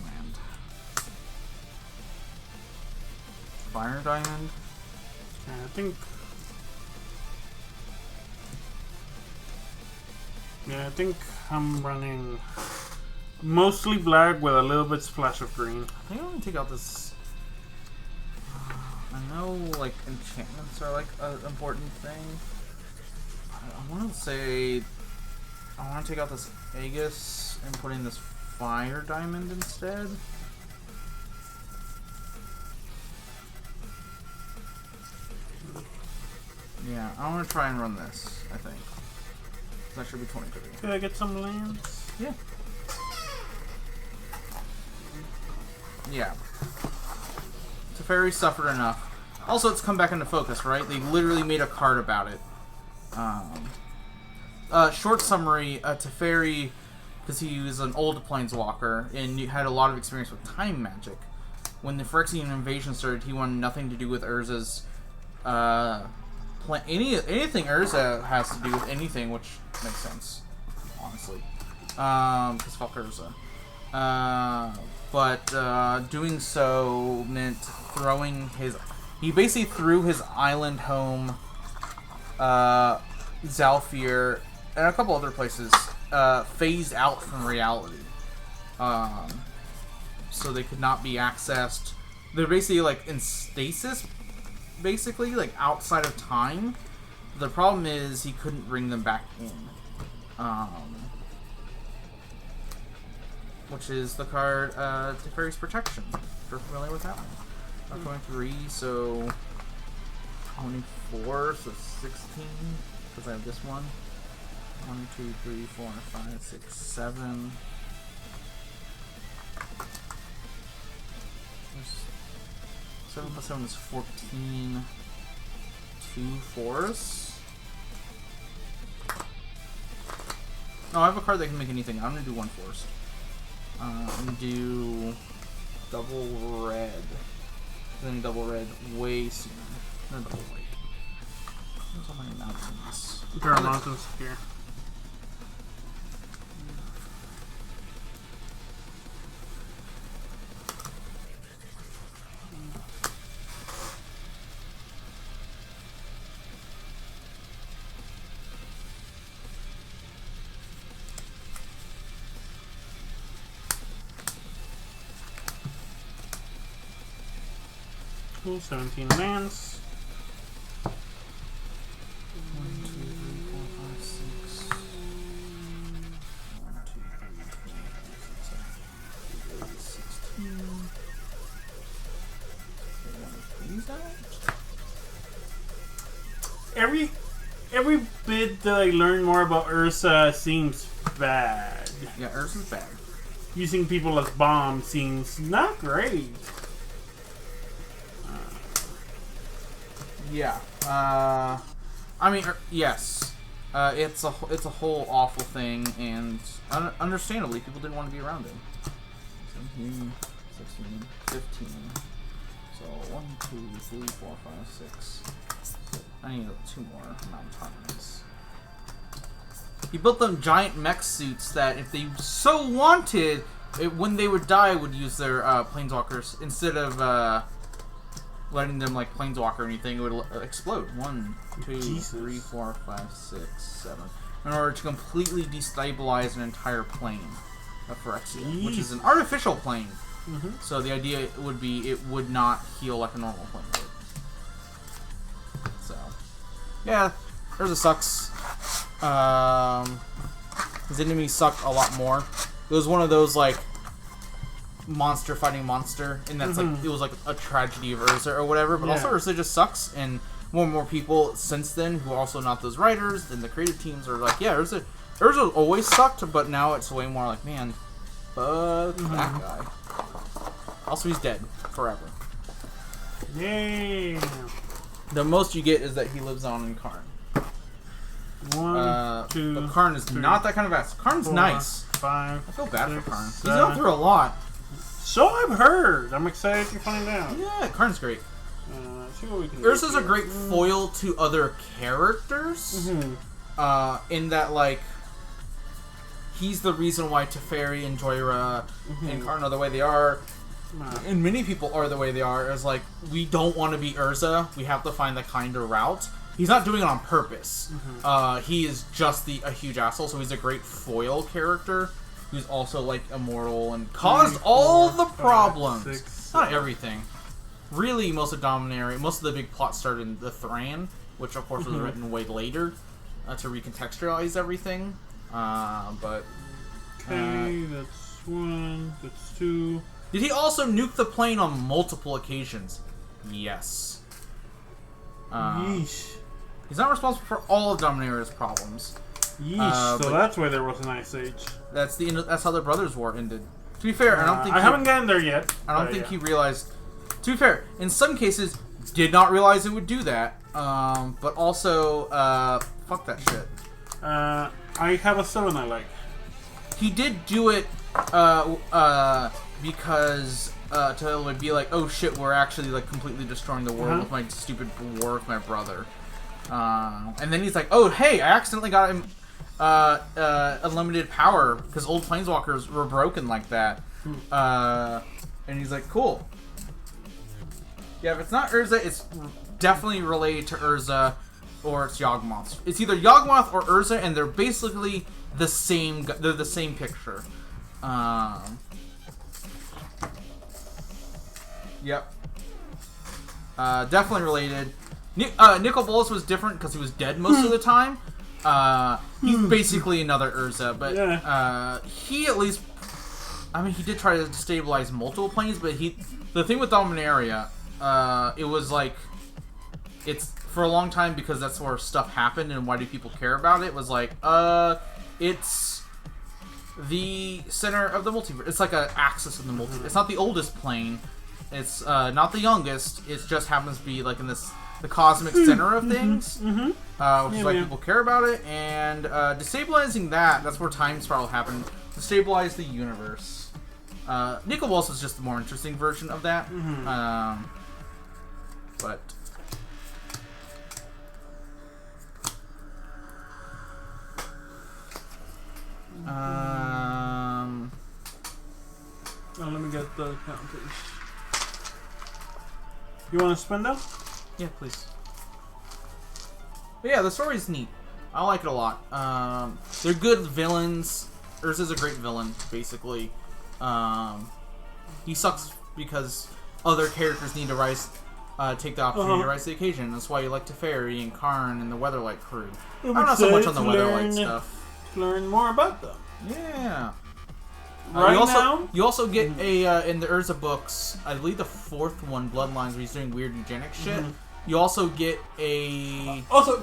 Land. Fire Diamond? Yeah, I think I'm running mostly black with a little bit splash of green. I think I'm gonna take out this. I know like enchantments are like an important thing. I want to say I want to take out this Aegis and put in this Fire Diamond instead. Yeah, I want to try and run this, I think. That should be 23. Could I get some lands? Yeah. Yeah. Teferi suffered enough. Also, it's come back into focus, right? They literally made a card about it. Short summary, Teferi, because he was an old planeswalker and had a lot of experience with time magic. When the Phyrexian invasion started, he wanted nothing to do with Urza's anything Urza has to do with anything, which makes sense, honestly. Because fuck Urza. But doing so meant throwing his... He basically threw his island home, Zalfir, and a couple other places, phased out from reality. So they could not be accessed. They're basically like in stasis, basically, like outside of time. The problem is he couldn't bring them back in. Which is the card, Teferi's Protection. If you're familiar with that one. 23, so 24, so 16, because I have this one. 1, 2, 3, 4, 5, 6, 7. 7 plus 7 is 14. 2 forests. No, I have a card that can make anything. I'm gonna do 1 forest. I'm gonna do double red. Then double red way sooner. Then double white. There's so many mountains. There are mountains here. Cool, 17 lands. 1, 2, 3, 4, 5, 6. 1, 2, 3, 4, 5, 6, 7, 8, 16. These out? Every bit that I learn more about Ursa seems bad. Yeah, Ursa's bad. Using people as bombs seems not great. Yeah. I mean, yes. It's a whole awful thing, and understandably, people didn't want to be around him. 17, 16, 15. So 1, 2, 3, 4, 5, 6. I need 2 more non-tons. He built them giant mech suits that, if they so wanted, when they would die, would use their planeswalkers instead of letting them like planeswalk or anything. It would explode. 1, 2, Jesus. 3, 4, 5, 6, 7. In order to completely destabilize an entire plane of Phyrexia, which is an artificial plane. Mm-hmm. So the idea would be it would not heal like a normal plane would. So, yeah, Urza sucks. His enemies sucked a lot more. It was one of those like monster fighting monster, and that's like it was like a tragedy of Urza or whatever. But also Urza just sucks, and more people since then who are also not those writers and the creative teams are like, yeah, Urza always sucked, but now it's way more like, man, fuck that guy. Also, he's dead forever. Yay! The most you get is that he lives on in Karn. 1, 2, but Karn is 3, not that kind of ass. Karn's 4, nice. 5. I feel bad 6, for Karn. He's 7. gone through a lot. So I've heard. I'm excited to find out. Yeah, Karn's great. See what we can do. Urza's a great foil to other characters. In that, like, he's the reason why Teferi and Joyra and Karn are the way they are. And many people are the way they are. Is like, we don't want to be Urza. We have to find the kinder route. He's not doing it on purpose. He is just a huge asshole. So he's a great foil character who's also like immortal and caused all the problems. 6, not everything. Really, most of the big plot started in the Thran, which of course was written way later to recontextualize everything. But okay, that's 1. That's 2. Did he also nuke the plane on multiple occasions? Yes. Yeesh. He's not responsible for all of Dominera's problems. Yeesh. So that's why there was an Ice Age. That's how their Brothers' War ended. To be fair, I don't think I haven't gotten there yet. I don't think he realized. To be fair, in some cases, did not realize it would do that. But also, fuck that shit. I have a 7 I like. He did do it because to like, be like, oh shit, we're actually like completely destroying the world with my stupid war with my brother. And then he's like, oh hey, I accidentally got him unlimited power because old planeswalkers were broken like that. And he's like, cool. Yeah, if it's not Urza, it's definitely related to Urza, or it's Yawgmoth. It's either Yawgmoth or Urza, and they're basically the same. They're the same picture. Yep. Definitely related. Nicol Bolas was different because he was dead most of the time. He's basically another Urza, but he at least. I mean, he did try to destabilize multiple planes, but the thing with Dominaria, it was like, it's for a long time because that's where stuff happened and why do people care about it, was like, it's the center of the multiverse. It's like an axis of the multiverse. It's not the oldest plane. It's not the youngest. It just happens to be like in the cosmic center of things, which is why people care about it. And destabilizing that's where Time Spiral happened. Destabilize the universe. Nicol Bolas is just the more interesting version of that. But let me get the counters. You want to spin them? Yeah, please. But yeah, the story's neat. I like it a lot. They're good villains. Urza's a great villain, basically. He sucks because other characters need to rise take the opportunity to rise to the occasion. That's why you like Teferi and Karn and the Weatherlight crew. I'm not so much on the excited Weatherlight stuff. to learn more about them. Yeah. Now? You also get in the Urza books, I believe the 4th one, Bloodlines, where he's doing weird eugenics shit. You also get a... Also,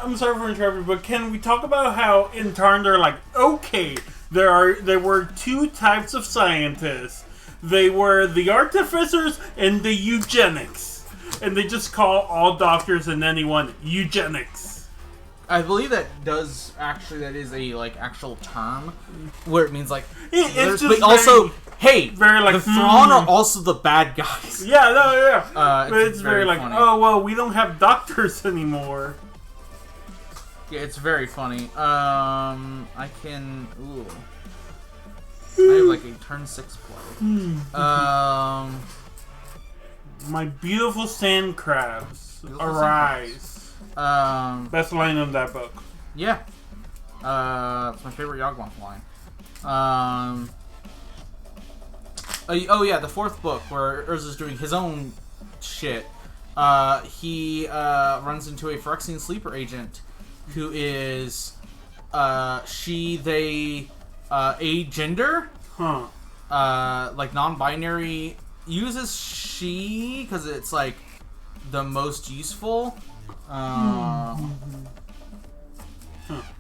I'm sorry for interrupting, but can we talk about how in Tarn they're like, okay, there were 2 types of scientists. They were the artificers and the eugenics. And they just call all doctors and anyone eugenics. I believe that is a actual term where it means it's just but also hey, very like the Thrawn are also the bad guys. Yeah, no, yeah. But it's very like funny. Oh well, we don't have doctors anymore. Yeah, it's very funny. I can. Ooh. I have like a turn 6 play. My beautiful sand crabs arise. Best line in that book. Yeah. It's my favorite Yawgmoth line. Oh yeah, the 4th book where Urza's doing his own shit. He runs into a Phyrexian sleeper agent who is agender, like non-binary, uses she because it's like the most useful. Well,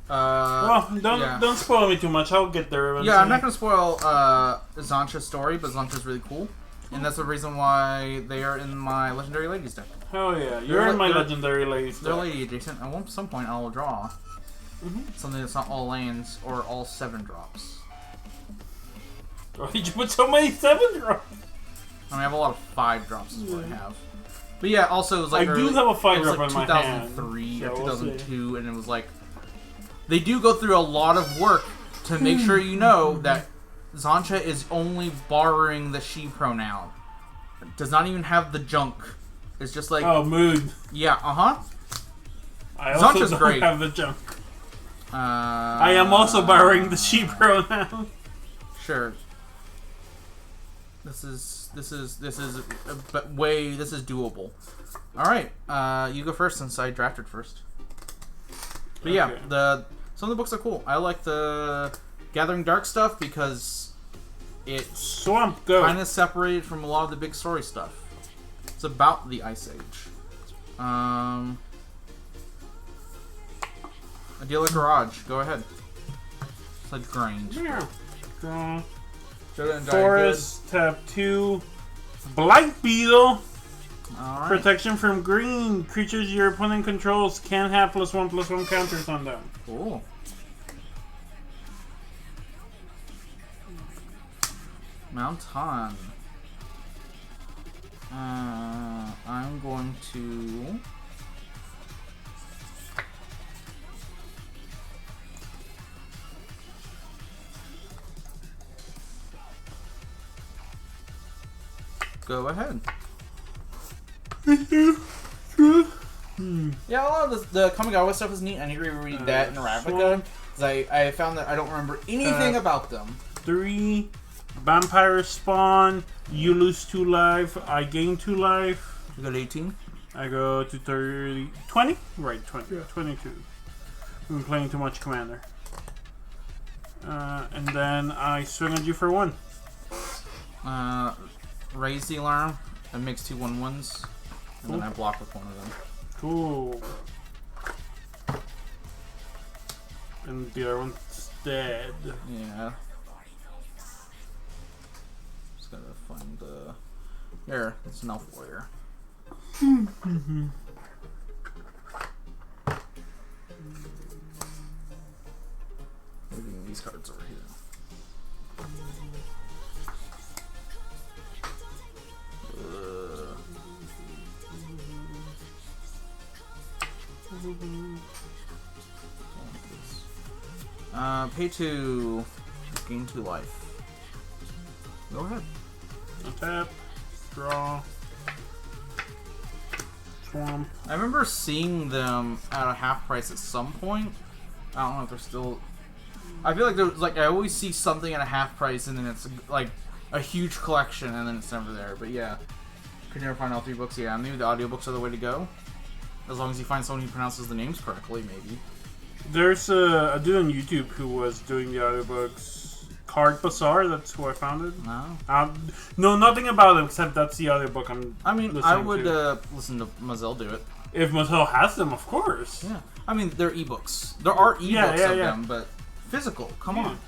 don't spoil me too much. I'll get there eventually. Yeah, I'm not gonna spoil Zancha's story, but Zancha's really cool, and that's the reason why they are in my Legendary Ladies deck. Hell yeah, you're in my Legendary Ladies deck. They're lady adjacent. At some point, I'll draw something that's not all lands or all 7 drops. Why did you put so many 7 drops? I mean, I have a lot of 5 drops is what I have. But yeah, also it was like I do have a 5 drop in my hand. 2003 or 2002, and it was like they do go through a lot of work to make sure you know that Zancha is only borrowing the she pronoun. It does not even have the junk. It's just like mood. Yeah, I also Zancha's don't great. have the junk. I am also borrowing the she pronoun. Sure. This is doable. All right, you go first since I drafted first. But yeah, some of the books are cool. I like the Gathering Dark stuff because it's kind of separated from a lot of the big story stuff. It's about the Ice Age. Idyllic Garage, go ahead. It's like Grange. Yeah. Draw. Forest, Forest, tap 2. Blight Beetle. All right. Protection from green. Creatures your opponent controls can have +1/+1 counters on them. Cool. Mountain. I'm going to... Go ahead. Yeah, a lot of the Kamigawa stuff is neat. I need to reread that in Ravnica because I found that I don't remember anything about them. 3 vampire spawn. You lose 2 life. I gain 2 life. You got 18. I go to 30, 20. Right, 20, yeah. 22. I've been playing too much Commander. And then I swing at you for 1. Raise the alarm. It makes 2 1/1s, and then I block with one of them. Cool. And the other one's dead. Yeah. Just gotta find the. There, it's an elf warrior. Moving these cards over here. Pay 2, gain 2 life. Go ahead. Tap, draw, swamp. I remember seeing them at a half price at some point. I don't know if they're still. I feel like there's I always see something at a half price and then it's like a huge collection and then it's never there. But yeah. Could never find all 3 books. Yeah, maybe the audiobooks are the way to go. As long as you find someone who pronounces the names correctly, maybe. There's a dude on YouTube who was doing the audiobooks. Card Bazaar, that's who I founded. No. No, nothing about him except that's the audiobook I mean, I would listen to Mazel do it. If Mattel has them, of course. Yeah. I mean, they're ebooks. There are ebooks of them, but physical. Come on.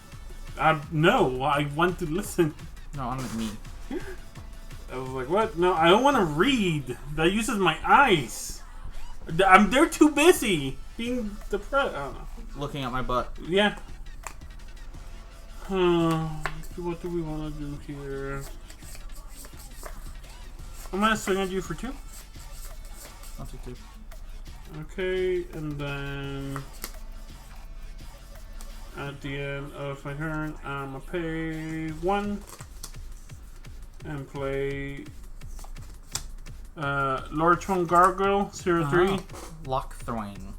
No, I want to listen. No, I meant me. I was like, what? No, I don't want to read. That uses my eyes. They're too busy being depressed. I don't know. Looking at my butt. Yeah. What do we want to do here? I'm going to swing at you for 2. I'll take 2. Okay, and then at the end of my turn, I'm going to pay 1 and play Lorchon Gargoyle, 0-3. Lockthwain.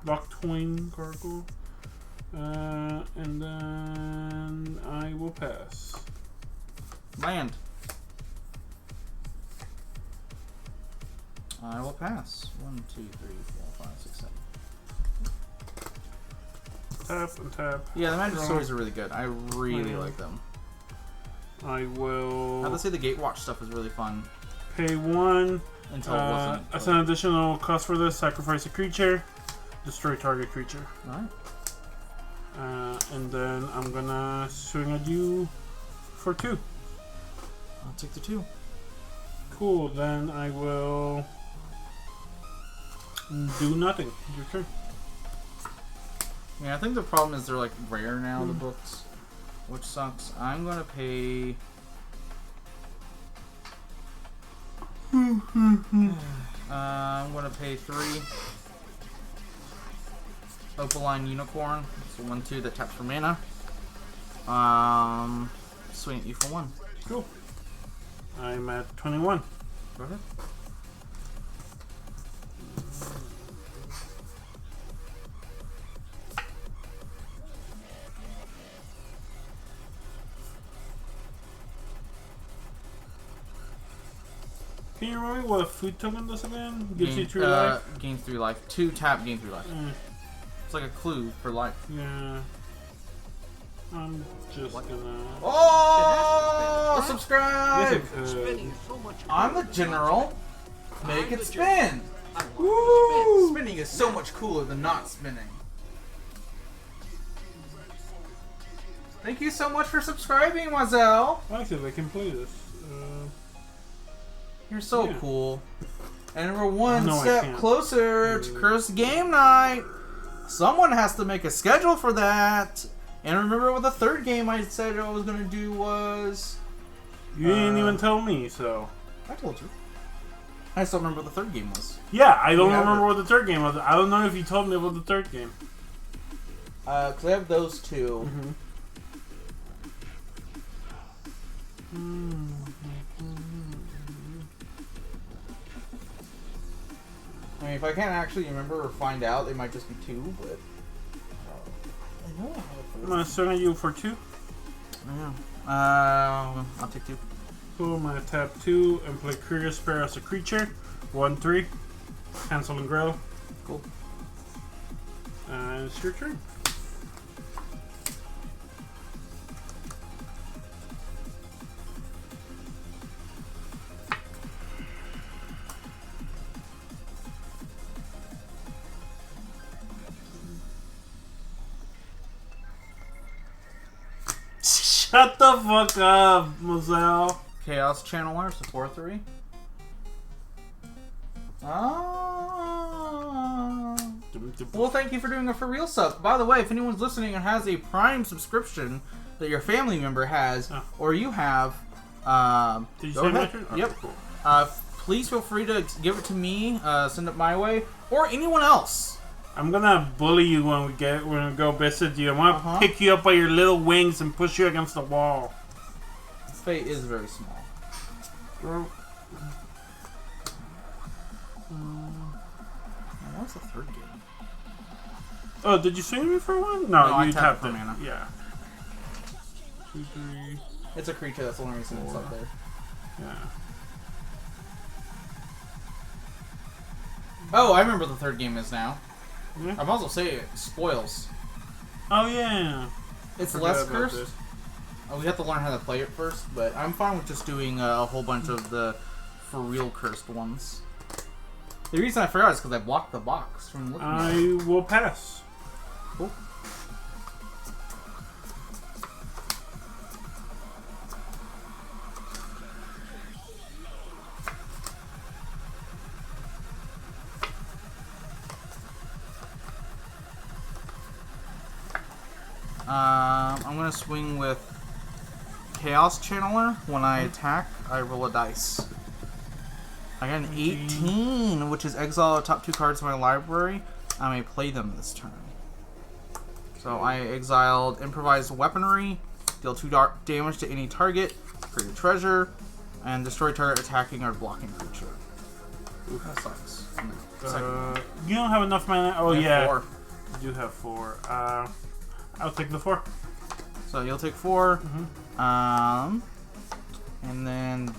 Lockthwain Gargoyle. And then I will pass. Land. I will pass. 1, 2, 3, 4, 5, 6, 7. Tap and tap. Yeah, the Magic Stories are really good. I really like them. I will. I have to say the Gatewatch stuff was really fun. Pay 1. Until it wasn't. As an additional cost for this, sacrifice a creature, destroy target creature. Alright. And then I'm gonna swing at you for 2. I'll take the 2. Cool. Then I will do nothing. Your turn. Yeah, I think the problem is they're like rare now, the books, which sucks. I'm gonna pay. I'm gonna pay 3. Opaline Unicorn. It's a 1/2 that taps for mana. Swing at you for 1. Cool. I'm at 21. Go ahead. Can you remember what a food token does again? Gives you 3 life? Gain 3 life. 2 tap, gain 3 life. It's like a clue for life. Yeah. I'm just gonna... Oh! Subscribe! So I'm the general. Make it spin! Woo! Spinning is so much cooler than not spinning. Thank you so much for subscribing, Mazel. Actually, I can play this. You're so cool. And we're one No, step closer to Curse Game Night. Someone has to make a schedule for that. And remember what the third game I said I was going to do was... You didn't even tell me, so... I told you. I still remember what the third game was. Yeah, I don't remember what the third game was. I don't know if you told me about the third game. Because I have those 2. I mean, if I can't actually remember or find out, they might just be 2, but... I know I have I'm gonna swing at you for 2. Yeah. I'll take 2. Cool, I'm gonna tap 2 and play Curious Bear as a creature. 1/3. Cancel and grow. Cool. And it's your turn. Shut the fuck up, Moselle. Chaos Channeler, support 3. Well, thank you for doing a for real sub. By the way, if anyone's listening and has a Prime subscription that your family member has, or you have, Did you say my turn? Okay, yep. Cool. Please feel free to give it to me, send it my way, or anyone else. I'm gonna bully you when we go visit you. I'm gonna pick you up by your little wings and push you against the wall. Fate is very small. What was the third game? Oh, did you swing me for 1? No, I you tapped tapped for it. mana. Yeah. 2, 3. It's a creature, that's the only reason it's up there. Yeah. Oh, I remember the third game is now. Yeah. I might as well say it. Spoils. Oh, yeah. It's less cursed. We have to learn how to play it first, but I'm fine with just doing a whole bunch of the for real cursed ones. The reason I forgot is because I blocked the box from looking at it. I will pass. Cool. I'm gonna swing with Chaos Channeler. When I attack, I roll a dice. I got an 18, which is exile the top 2 cards of my library. I may play them this turn. So I exiled Improvised Weaponry, deal 2 damage to any target, create a treasure, and destroy target attacking or blocking creature. Ooh, that sucks. You don't have enough mana. Oh, yeah. 4. You do have 4. I'll take the 4. So you'll take 4. Mm-hmm. And then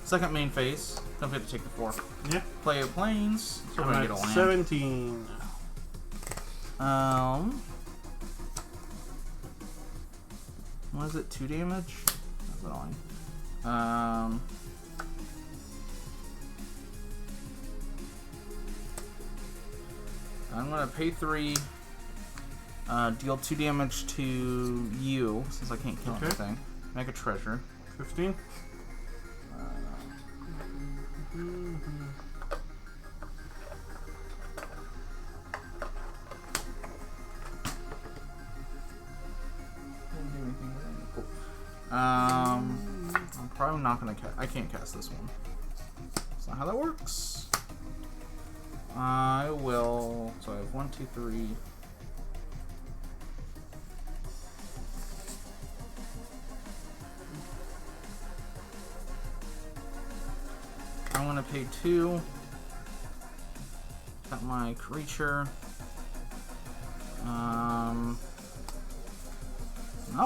second main phase. Don't forget to take the 4. Yeah. Play a planes. So I'm we're at gonna get a land. 17. What is it? 2 damage? That's annoying. I'm gonna pay 3. Deal 2 damage to you since I can't kill anything. Make a treasure. 15. I'm probably not gonna cast. I can't cast this one. That's not how that works. I will. So I have 1, 2, 3. I'm gonna pay 2. Got my creature. I'll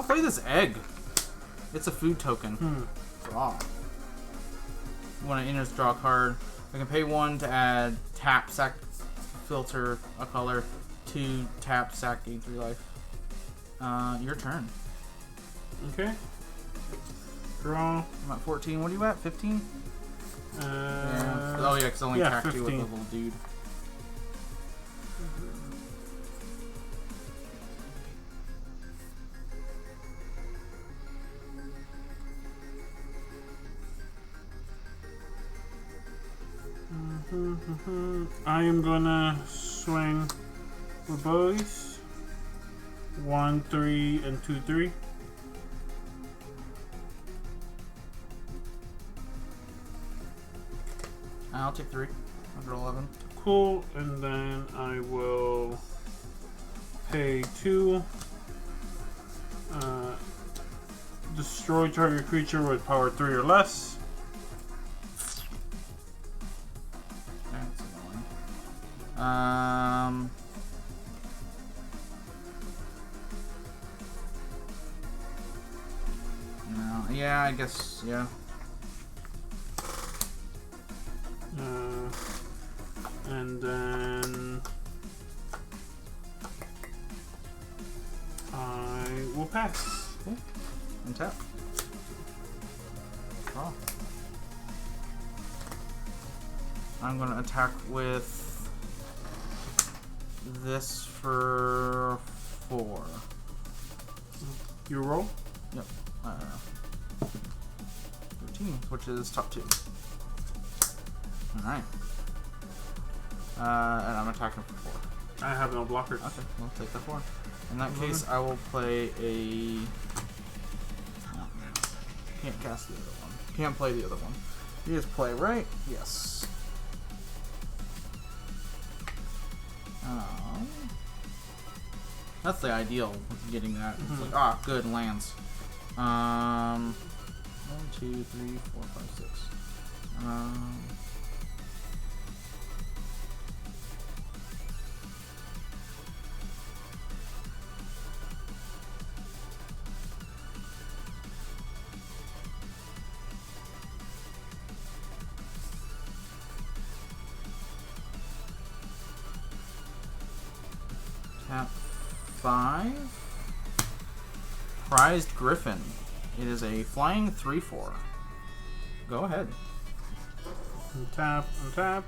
play this egg. It's a food token. Draw. When it enters, draw a card. I can pay 1 to add tap, sack, filter a color. 2 tap, sack, gain 3 life. Your turn. Okay. Draw. I'm at 14. What are you at? 15? Yeah. Oh yeah, because I only attacked you with the little dude. I am gonna swing with both 1, 3, and 2, 3. I'll take 3. Under 11. Cool, and then I will pay 2. Destroy target creature with power 3 or less. That's annoying. No, yeah, I guess, yeah. And then I will pass. Cool. And tap. Draw. I'm gonna attack with this for 4. You roll? Yep. 13, which is top 2. Alright. And I'm attacking for 4. I have no blockers. Okay, we'll take the 4. In that case, I will play a... Oh, can't cast the other one. Can't play the other one. You just play, right? Yes. That's the ideal of getting that. It's like, good, lands. 1, 2, 3, 4, 5, 6. Tap 5. Prized Griffin. It is a flying 3/4. Go ahead. Untap, untap.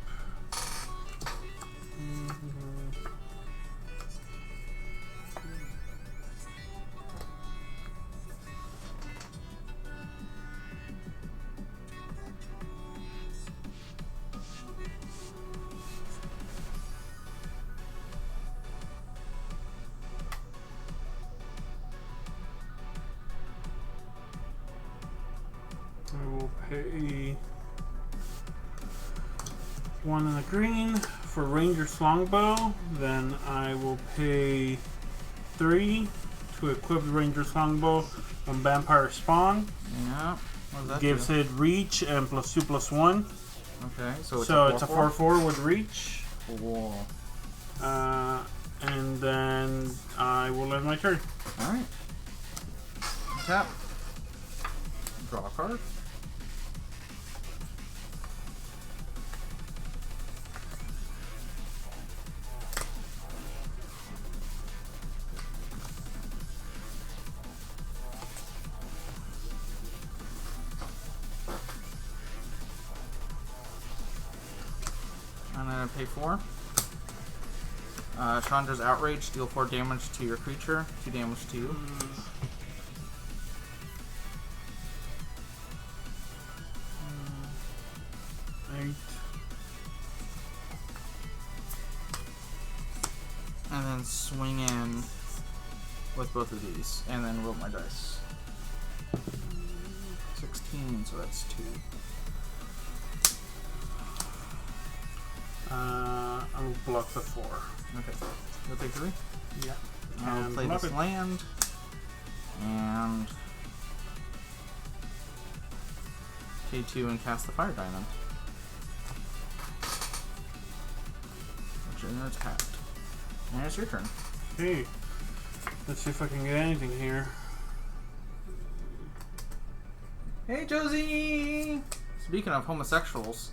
I will pay 1 in the green for Ranger's Longbow. Then I will pay 3 to equip the Ranger's Longbow on Vampire Spawn. Yeah. What does that Gives do? it reach and +2/+1. Okay, so it's a 4/4 with reach. Cool. And then I will end my turn. Alright. Tap. Draw a card. I'm gonna pay 4. Chandra's Outrage, deal 4 damage to your creature, 2 damage to you. 8. And then swing in with both of these, and then roll my dice. 16, so that's 2. I will block the 4. Okay, you'll take 3. Yeah. I'll And play block this it. land, and K2 and cast the Fire Diamond. Which is tapped. And it's your turn. Hey, let's see if I can get anything here. Hey Josie! Speaking of homosexuals,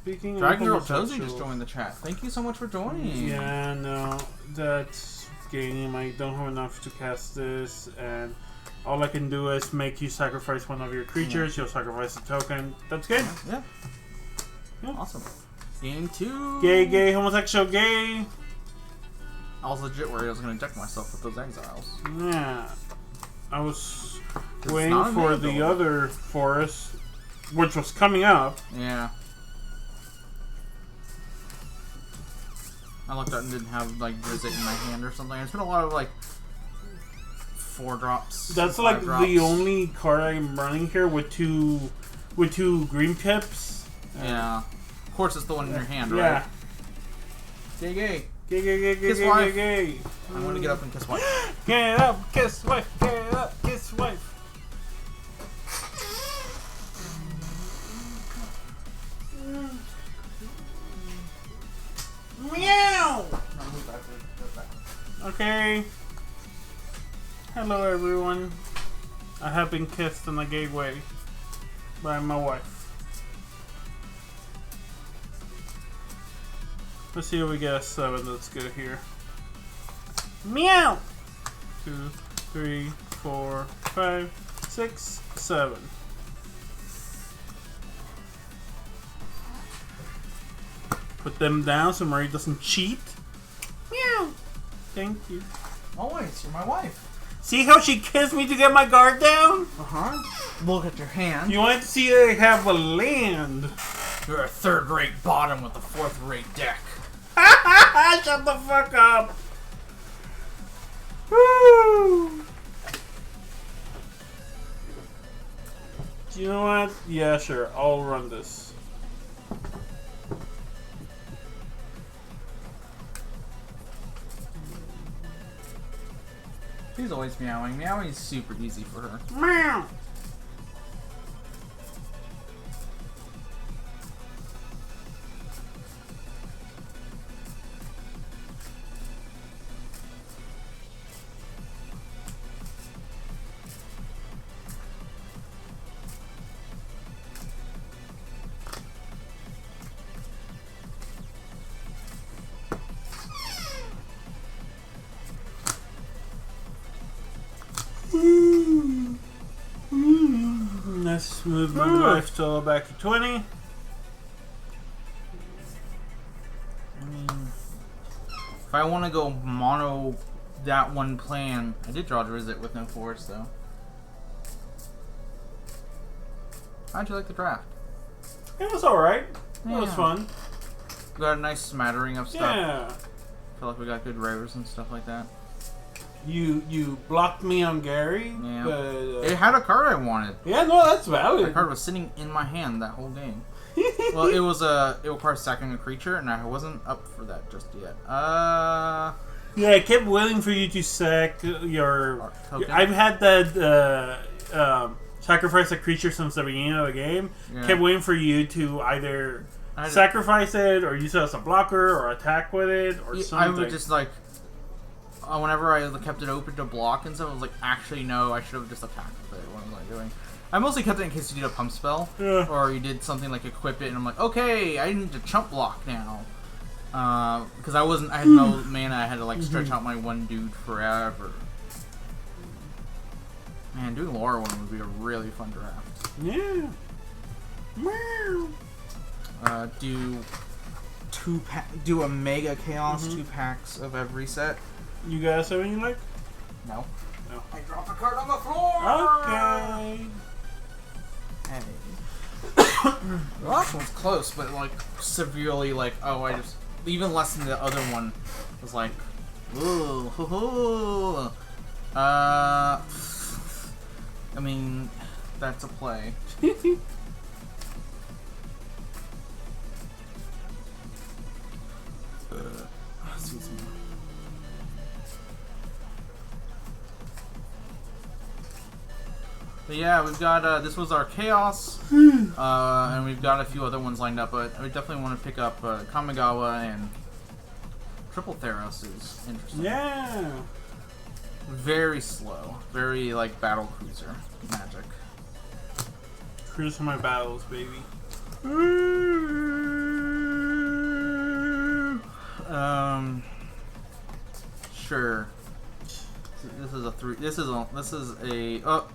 Speaking Dragon of Girl Josie just homosexuals- joined the chat. Thank you so much for joining. Yeah, no, that's game. I don't have enough to cast this, and all I can do is make you sacrifice one of your creatures. You'll sacrifice a token. That's good. Yeah. Yeah. Awesome. Game 2. Gay, gay, homosexual, gay. I was legit worried I was going to deck myself with those exiles. Yeah, I was It's waiting not for available. the other forest, which was coming up. Yeah. I looked up and didn't have like Visit in my hand or something. It's been a lot of like 4 drops. That's 5 like drops. the only card I'm running here with two green pips. Yeah. Of course, it's the one in your hand, right? Yeah. Gay, gay. Gay, gay, gay, gay, Kiss gay, wife. gay, gay. I'm going to get up and kiss wife. Get up, kiss wife. Get up, kiss wife. Meow. Okay. Hello, everyone. I have been kissed in a gay way by my wife. Let's see if we get a 7. That's good here. Meow! 2, 3, 4, 5, 6, 7. Put them down so Marie doesn't cheat. Meow! Thank you. Always, you're my wife. See how she kissed me to get my guard down? Look at your hand. You want to see I have a land. You're a 3rd-rate bottom with a 4th-rate deck. Shut the fuck up. Woo! You know what? Yeah, sure. I'll run this. She's always meowing. Meowing is super easy for her. Meow! Let's move my life total back to 20. I mean, if I want to go mono that one plan, I did draw to visit with no force though. How'd you like the draft? It was alright. Yeah. It was fun. We got a nice smattering of stuff. Yeah. Feel like we got good rares and stuff like that. You blocked me on Gary, Yeah. but It had a card I wanted. yeah, no, that's valid. That card was sitting in my hand that whole game. Well, it requires sacking a creature, and I wasn't up for that just yet. Yeah, I kept waiting for you to sack your. Token? I've had that sacrifice a creature since the beginning of the game. Yeah. Kept waiting for you to either sacrifice it or use it as a blocker or attack with it or something. I would just like. Whenever I kept it open to block and stuff, I was like, actually, no, I should have just attacked with it. What am I doing? I mostly kept it in case you did a pump spell. Yeah. Or you did something like equip it, and I'm like, okay, I need to chump block now. Because I had no mana, I had to like stretch out my one dude forever. Man, doing Laura one would be a really fun draft. Yeah. Do a mega chaos 2 packs of every set. You guys have any like? No. No. I dropped a card on the floor. Okay. Hey. The last one's close, but like severely like even less than the other one was like ooh hoo hoo. I mean that's a play. But yeah, we've got, this was our Chaos, and we've got a few other ones lined up, but we definitely want to pick up Kamigawa and Triple Theros is interesting. Yeah. Very slow. Very, like, battle cruiser magic. Cruise my battles, baby. Sure. This is a 3, this is a, oh.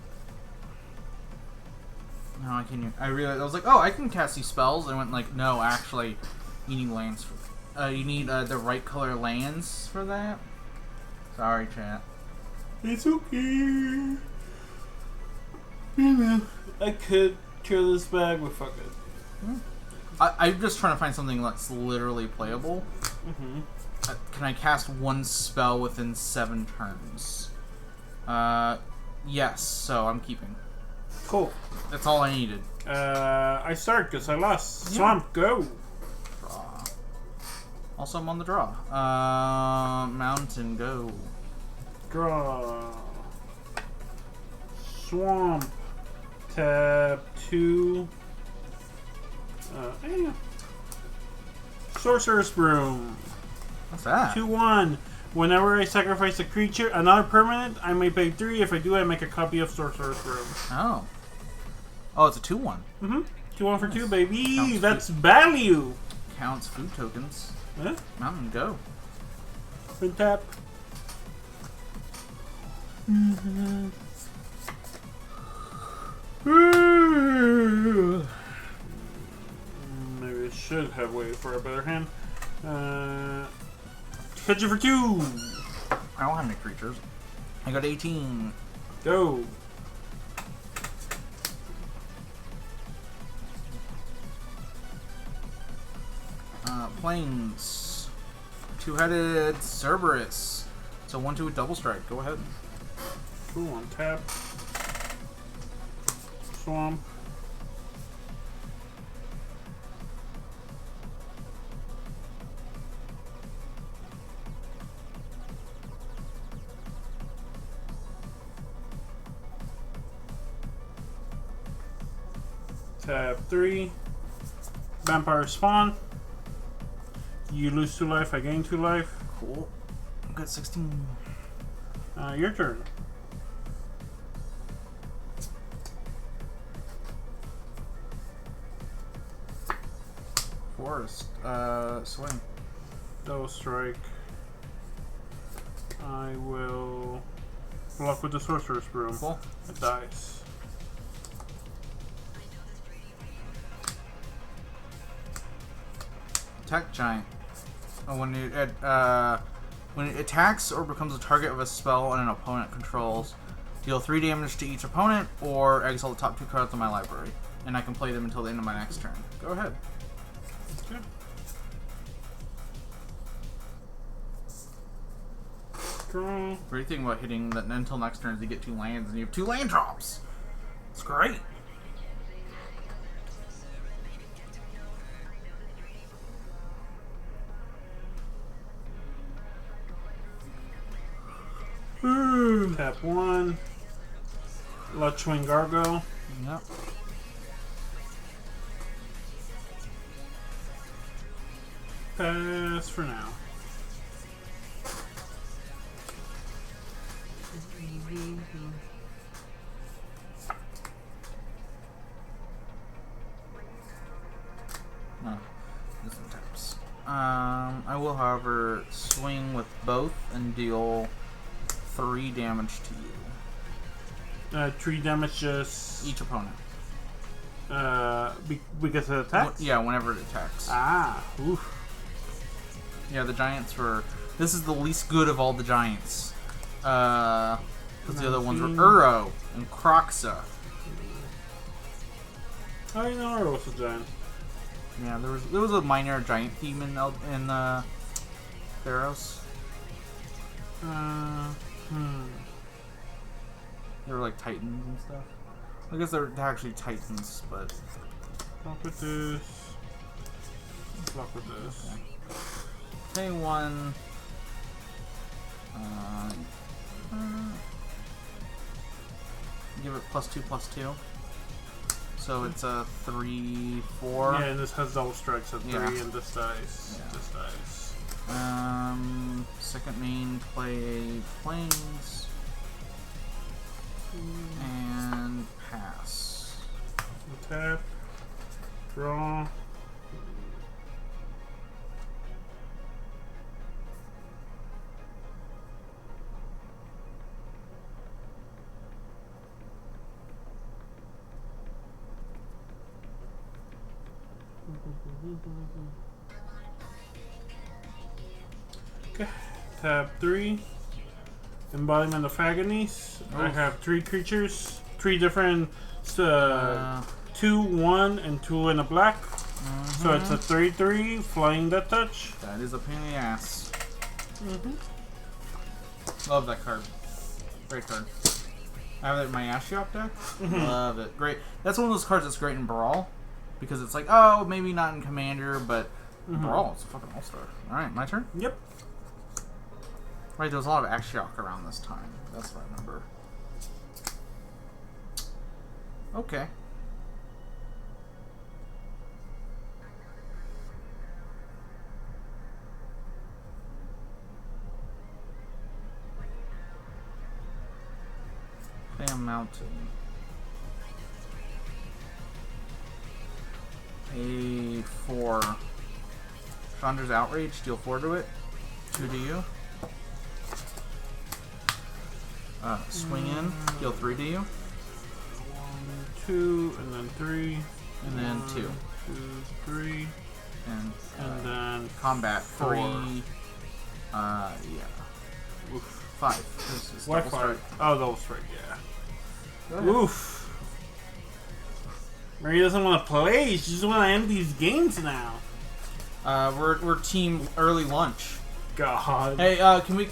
No, I can. I realized I was like, oh, I can cast these spells. And I went like, no, actually, you need lands. You need the right color lands for that. Sorry, chat. It's okay. You know, I could kill this bag, but fuck it. I'm just trying to find something that's literally playable. Can I cast one spell within 7 turns? Yes. So I'm keeping. Cool. That's all I needed. I start because I lost. Swamp, go. Draw. Also, I'm on the draw. Mountain, go. Draw. Swamp. Tab 2. Sorcerer's Broom. What's that? 2/1. Whenever I sacrifice a creature, another permanent, I may pay 3. If I do, I make a copy of Sorcerer's Broom. Oh. Oh, it's a 2/1. 2/1 for 2, baby. Counts That's value. Counts food tokens. Huh? Mountain, go. Print tap. Maybe I should have waited for a better hand. Catch it for 2. I don't have any creatures. I got 18. Go. Plains. 2-headed Cerberus. So 1/2 with double strike. Go ahead. Cool, on tap. Swamp. Tab 3. Vampire spawn. You lose 2 life, I gain 2 life. Cool. I've got 16. Your turn. Forest. Swing. Double strike. I will block with the Sorcerer's Broom. Cool. It dies. Detect Giant. When it attacks or becomes a target of a spell and an opponent controls, deal 3 damage to each opponent, or exile the top 2 cards of my library, and I can play them until the end of my next turn. Go ahead. Okay. Draw. Great thing about hitting that until next turn is you get 2 lands and you have 2 land drops. It's great. Tap 1. Lechwing Gargo. Yep. Pass for now. No, this one taps. I will, however, swing with both and deal 3 damage to you. 3 damage just Each opponent. because it attacks? Yeah, whenever it attacks. Ah, oof. Yeah, the giants were... This is the least good of all the giants. Because the other ones were Uro and Croxa. I know Uro was a giant. Yeah, there was a minor giant theme in Theros. They were like titans and stuff. I guess they're actually titans, but... Block with this. Block with this. Okay. Pay 1. Give it +2/+2. So it's a 3/4. Yeah, and this has double strikes at 3, Yeah. and this dice. Yeah. This dice. Second main, play planes. And pass. Tap. Draw. Okay. Tab 3. Embodiment of Agonies. I have 3 creatures. 3 different 2, 1, and 2 in a black. So it's a 3/3 flying death touch. That is a pain in the ass. Love that card. Great card. I have it in my Ashiok deck. Love it. Great. That's one of those cards that's great in Brawl. Because it's like, oh, maybe not in Commander, but Brawl, it's a fucking all-star. Alright, my turn? Yep. Right, there was a lot of Ashiok around this time. That's what I remember. Okay. Bam Mountain. A 4. Chandra's Outrage, deal 4 to it. 2 to you. Swing in, deal 3 to you. 1, 2, and then 3. And then 2. 2, 3. And then combat 4. 3. Yeah. Oof. 5. This is Why double 5? strike. Oh, double strike, yeah. Go ahead. Oof. Mary doesn't want to play. She just want to end these games now. We're team early lunch. God. Hey,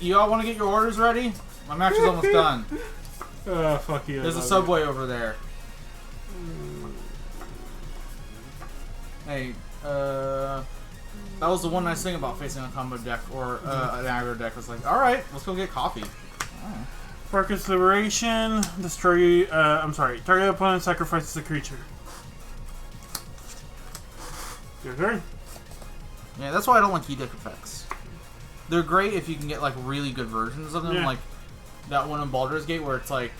you all want to get your orders ready? My match is almost done. Fuck you. There's a Subway over there. Hey, that was the one nice thing about facing a combo deck or an aggro deck. Was like, all right, let's go get coffee. Oh. Farkas Liberation. Destroy. I'm sorry. Target opponent sacrifices a creature. Your turn. Yeah, that's why I don't like E-deck effects. They're great if you can get like really good versions of them, Yeah. like that one in Baldur's Gate where it's like,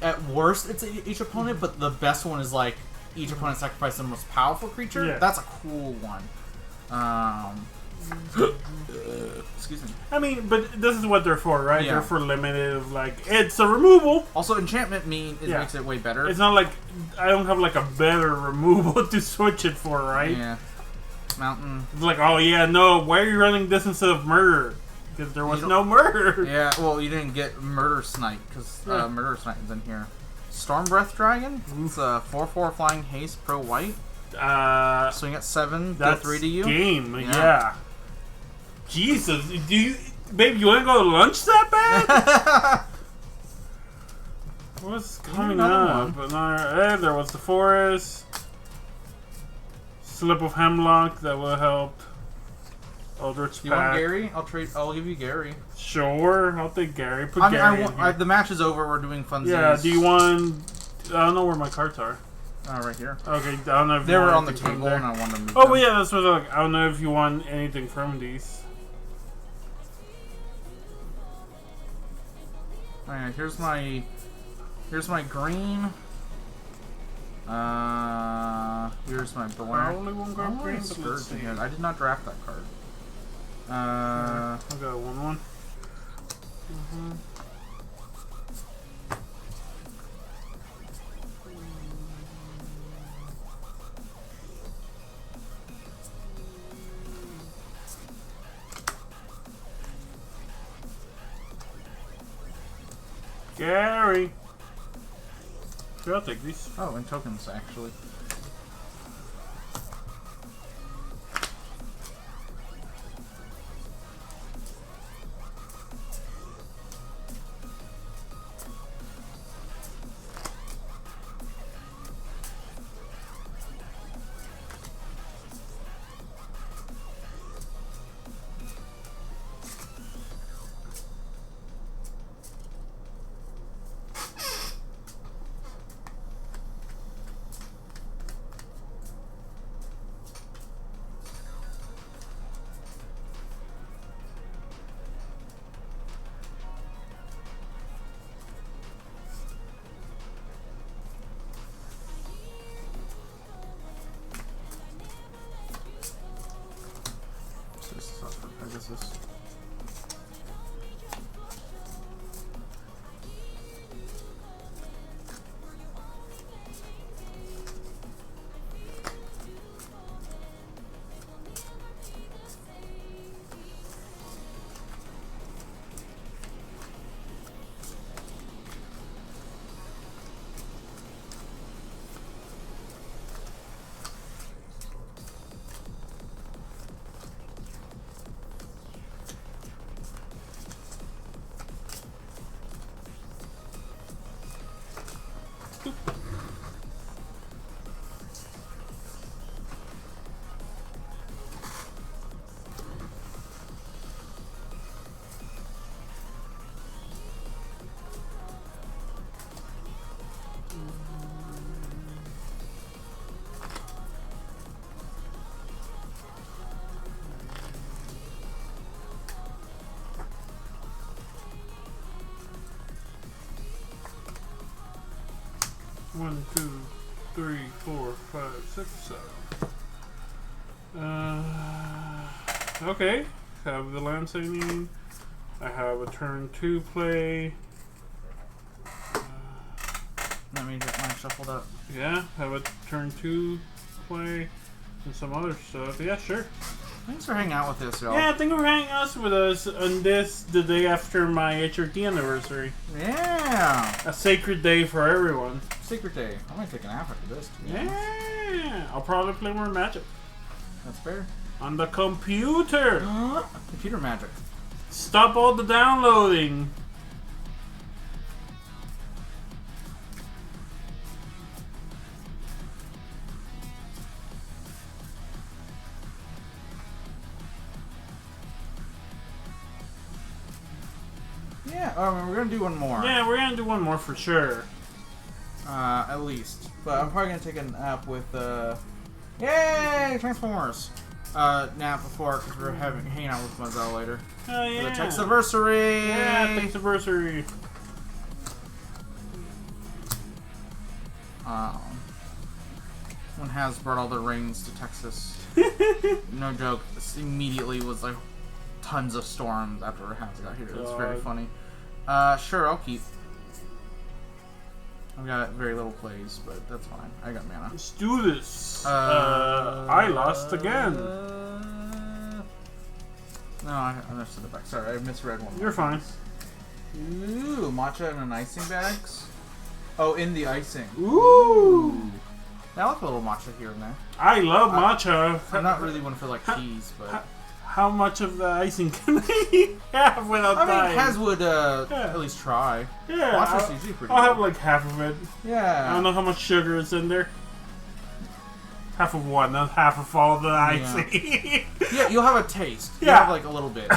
at worst it's each opponent, but the best one is like each opponent sacrifices the most powerful creature. Yeah. That's a cool one. Excuse me. I mean, but this is what they're for, right? Yeah. They're for limited. Like, it's a removal. Also, enchantment Yeah. makes it way better. It's not like I don't have like a better removal to switch it for, right? Yeah. Mountain. It's like, oh yeah, no, why are you running this instead of murder? Because there was no murder. Yeah, well, you didn't get Murder Snipe, because Murder Snipe is in here. Storm Breath Dragon. It's a 4/4 Flying Haste Pro White. Swing at 7, deal 3 to you. Game, yeah. Jesus, babe, you want to go to lunch that bad? What's coming up? There was the forest. Slip of Hemlock, that will help. Eldritch You Pack. want Gary? I'll give you Gary. Sure, I'll take Gary. Put Gary in here. The match is over. We're doing funsies. Yeah, do you want... I don't know where my cards are. Oh, right here. Okay, I don't know if they were on the table and I wanted to move them. Oh, well, yeah, that's what I don't know if you want anything from these. Alright, here's my green. Here's my black. Only one card green, but let's see. I did not draft that card. I got a 1/1. Gary! Sure, I'll take these. Oh, and tokens, actually. This. One, two, 3, 4, 5, 6, 7. Okay. Have the lands I need. I have a turn 2 play. Let me get mine shuffled up. Yeah, have a turn 2 play and some other stuff. Yeah, sure. Thanks for hanging out with us, y'all. Yeah, thank you for hanging out with us on this, the day after my HRT anniversary. Yeah. A sacred day for everyone. Secret day. I might take a nap after this. Yeah. I'll probably play more Magic. That's fair. On the computer. Computer magic. Stop all the downloading. Yeah, we're gonna do one more. Yeah, we're gonna do one more for sure. At least. But I'm probably gonna take a nap with, yay! Transformers! Nap before, because we're hanging out with Mazel later. Oh, yeah. For the Text-Anniversary! Yeah, Text-Anniversary. One has brought all the rings to Texas. No joke. This immediately was like tons of storms after Has got here. It was very funny. Sure, I'll keep. I've got very little plays, but that's fine. I got mana. Let's do this. I lost again. No, I understood the back. Sorry, I misread one. You're fine. Ooh, matcha in an icing bags. Oh, in the icing. Ooh. I like a little matcha here and there. I love matcha. I'm not really one for like teas, but how much of the icing can I have without dying? I mean, Kaz would at least try. Yeah, Matcha's usually pretty I'll good. have like half of it. Yeah. I don't know how much sugar is in there. Half of what? Not half of all the icing. Yeah, you'll have a taste. Yeah. You'll have like a little bit.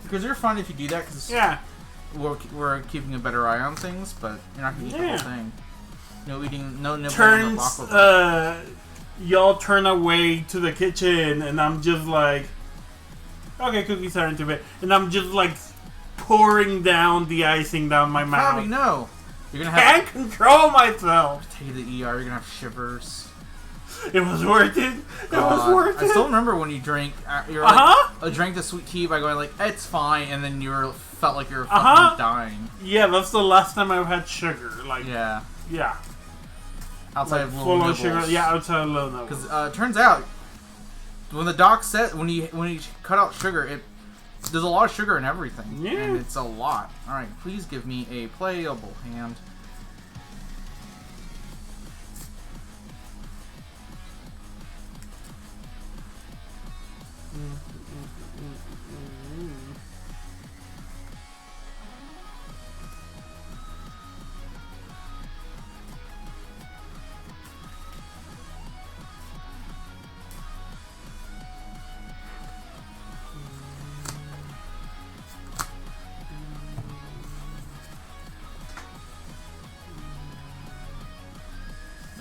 Because you're fine if you do that, because yeah. we're keeping a better eye on things, but you're not going to eat the whole thing. No eating, no nibbling on the Turns, baklava. y'all turn away to the kitchen, and I'm just like, okay, cookies aren't too bad. And I'm just like pouring down the icing down my mouth. Probably no. You're going to have Can't control myself. take you to the ER, you're going to have shivers. It was worth it. It was worth it. I still remember when you drank, you're like, drank the sweet tea by going like, it's fine, and then you felt like you were fucking dying. Yeah, that's the last time I've had sugar. Like, yeah. like Outside of full little on sugar. nibbles. Yeah, outside of low nibbles. Because it turns out, when the doc said, when you cut out sugar, there's a lot of sugar in everything. Yeah. And it's a lot. Alright, please give me a playable hand.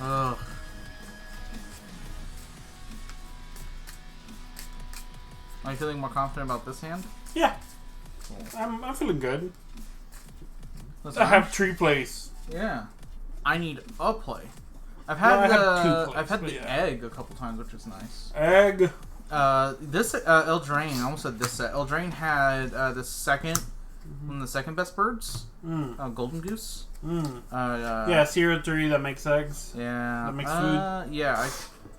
Ugh. Are you feeling more confident about this hand? Yeah. Cool. I'm feeling good. That's I have nice. 3 plays. Yeah. I need a play. I've had I have 2 plays, the egg a couple times, which is nice. Egg. This Eldraine, I almost said this set. Eldraine had the second, one of the second best birds. Golden Goose. Yeah, 0-3 that makes eggs. Yeah. That makes food. Yeah,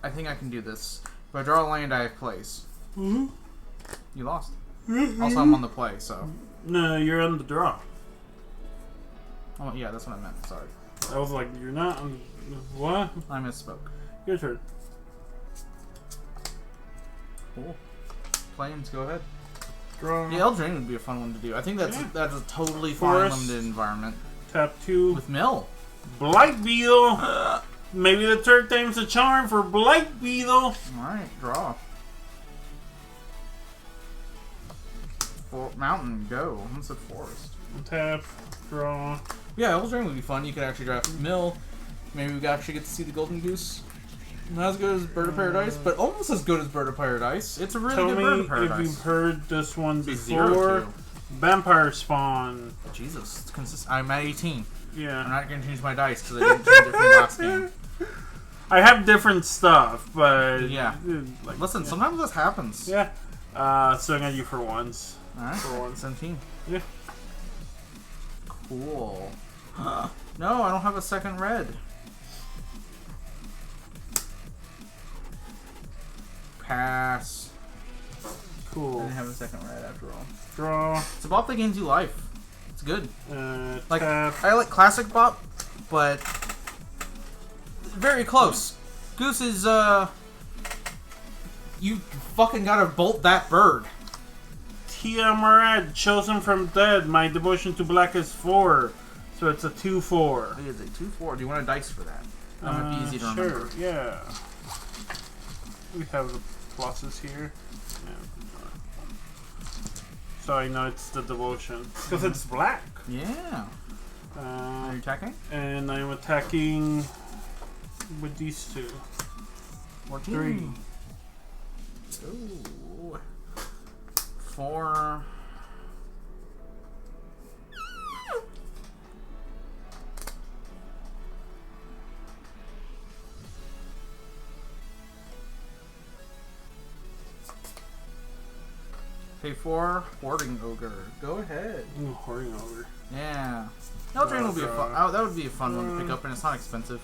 I think I can do this. If I draw a land, I have plays. Mm-hmm. You lost. Also, I'm on the play, so. No, you're on the draw. Oh, yeah, that's what I meant. Sorry. I was like, you're not on... What? I misspoke. Your turn. Cool. Planes, go ahead. Draw. Yeah, Eldraine would be a fun one to do. I think that's a totally fine Forest. limited environment. Tap 2. With Mill. Blight Beetle. Maybe the third time's a charm for Blight Beetle. Alright, draw. Mountain, go. I almost said forest. Tap. Draw. Yeah, Eldraine would be fun. You could actually draft Mill. Maybe we could actually get to see the Golden Goose. Not as good as Bird of Paradise, but almost as good as Bird of Paradise. It's a really Tell good Bird of me if Paradise. you've heard this one It's a before. 0-2. Vampire Spawn. Jesus, it's I'm at 18. Yeah. I'm not going to change my dice because I didn't change it from last game. I have different stuff, but... Yeah. Like, Listen, sometimes this happens. Yeah. Swing at you for once. Alright, For once. 17. Yeah. Cool. No, I don't have a second red. Pass. I Cool. didn't have a second red after all. Draw. It's a bop that gains you life. It's good. Like Tap. I like classic bop, but very close. Goose is you fucking gotta bolt that bird. Tia Murad, chosen from dead. My devotion to black is 4. So it's a 2-4. Is it 2/4? Do you want a dice for that? That might be easy to sure, remember. yeah. We have the pluses here. Yeah. So I know it's the devotion. Because it's black. Yeah. Are you attacking? And I'm attacking with these 2. 14. 3. Ooh. 4. Pay 4, Hoarding Ogre. Go ahead. Ooh, Hoarding Ogre. Yeah. Eldraine will be a fun. Oh, that would be a fun one to pick up, and it's not expensive.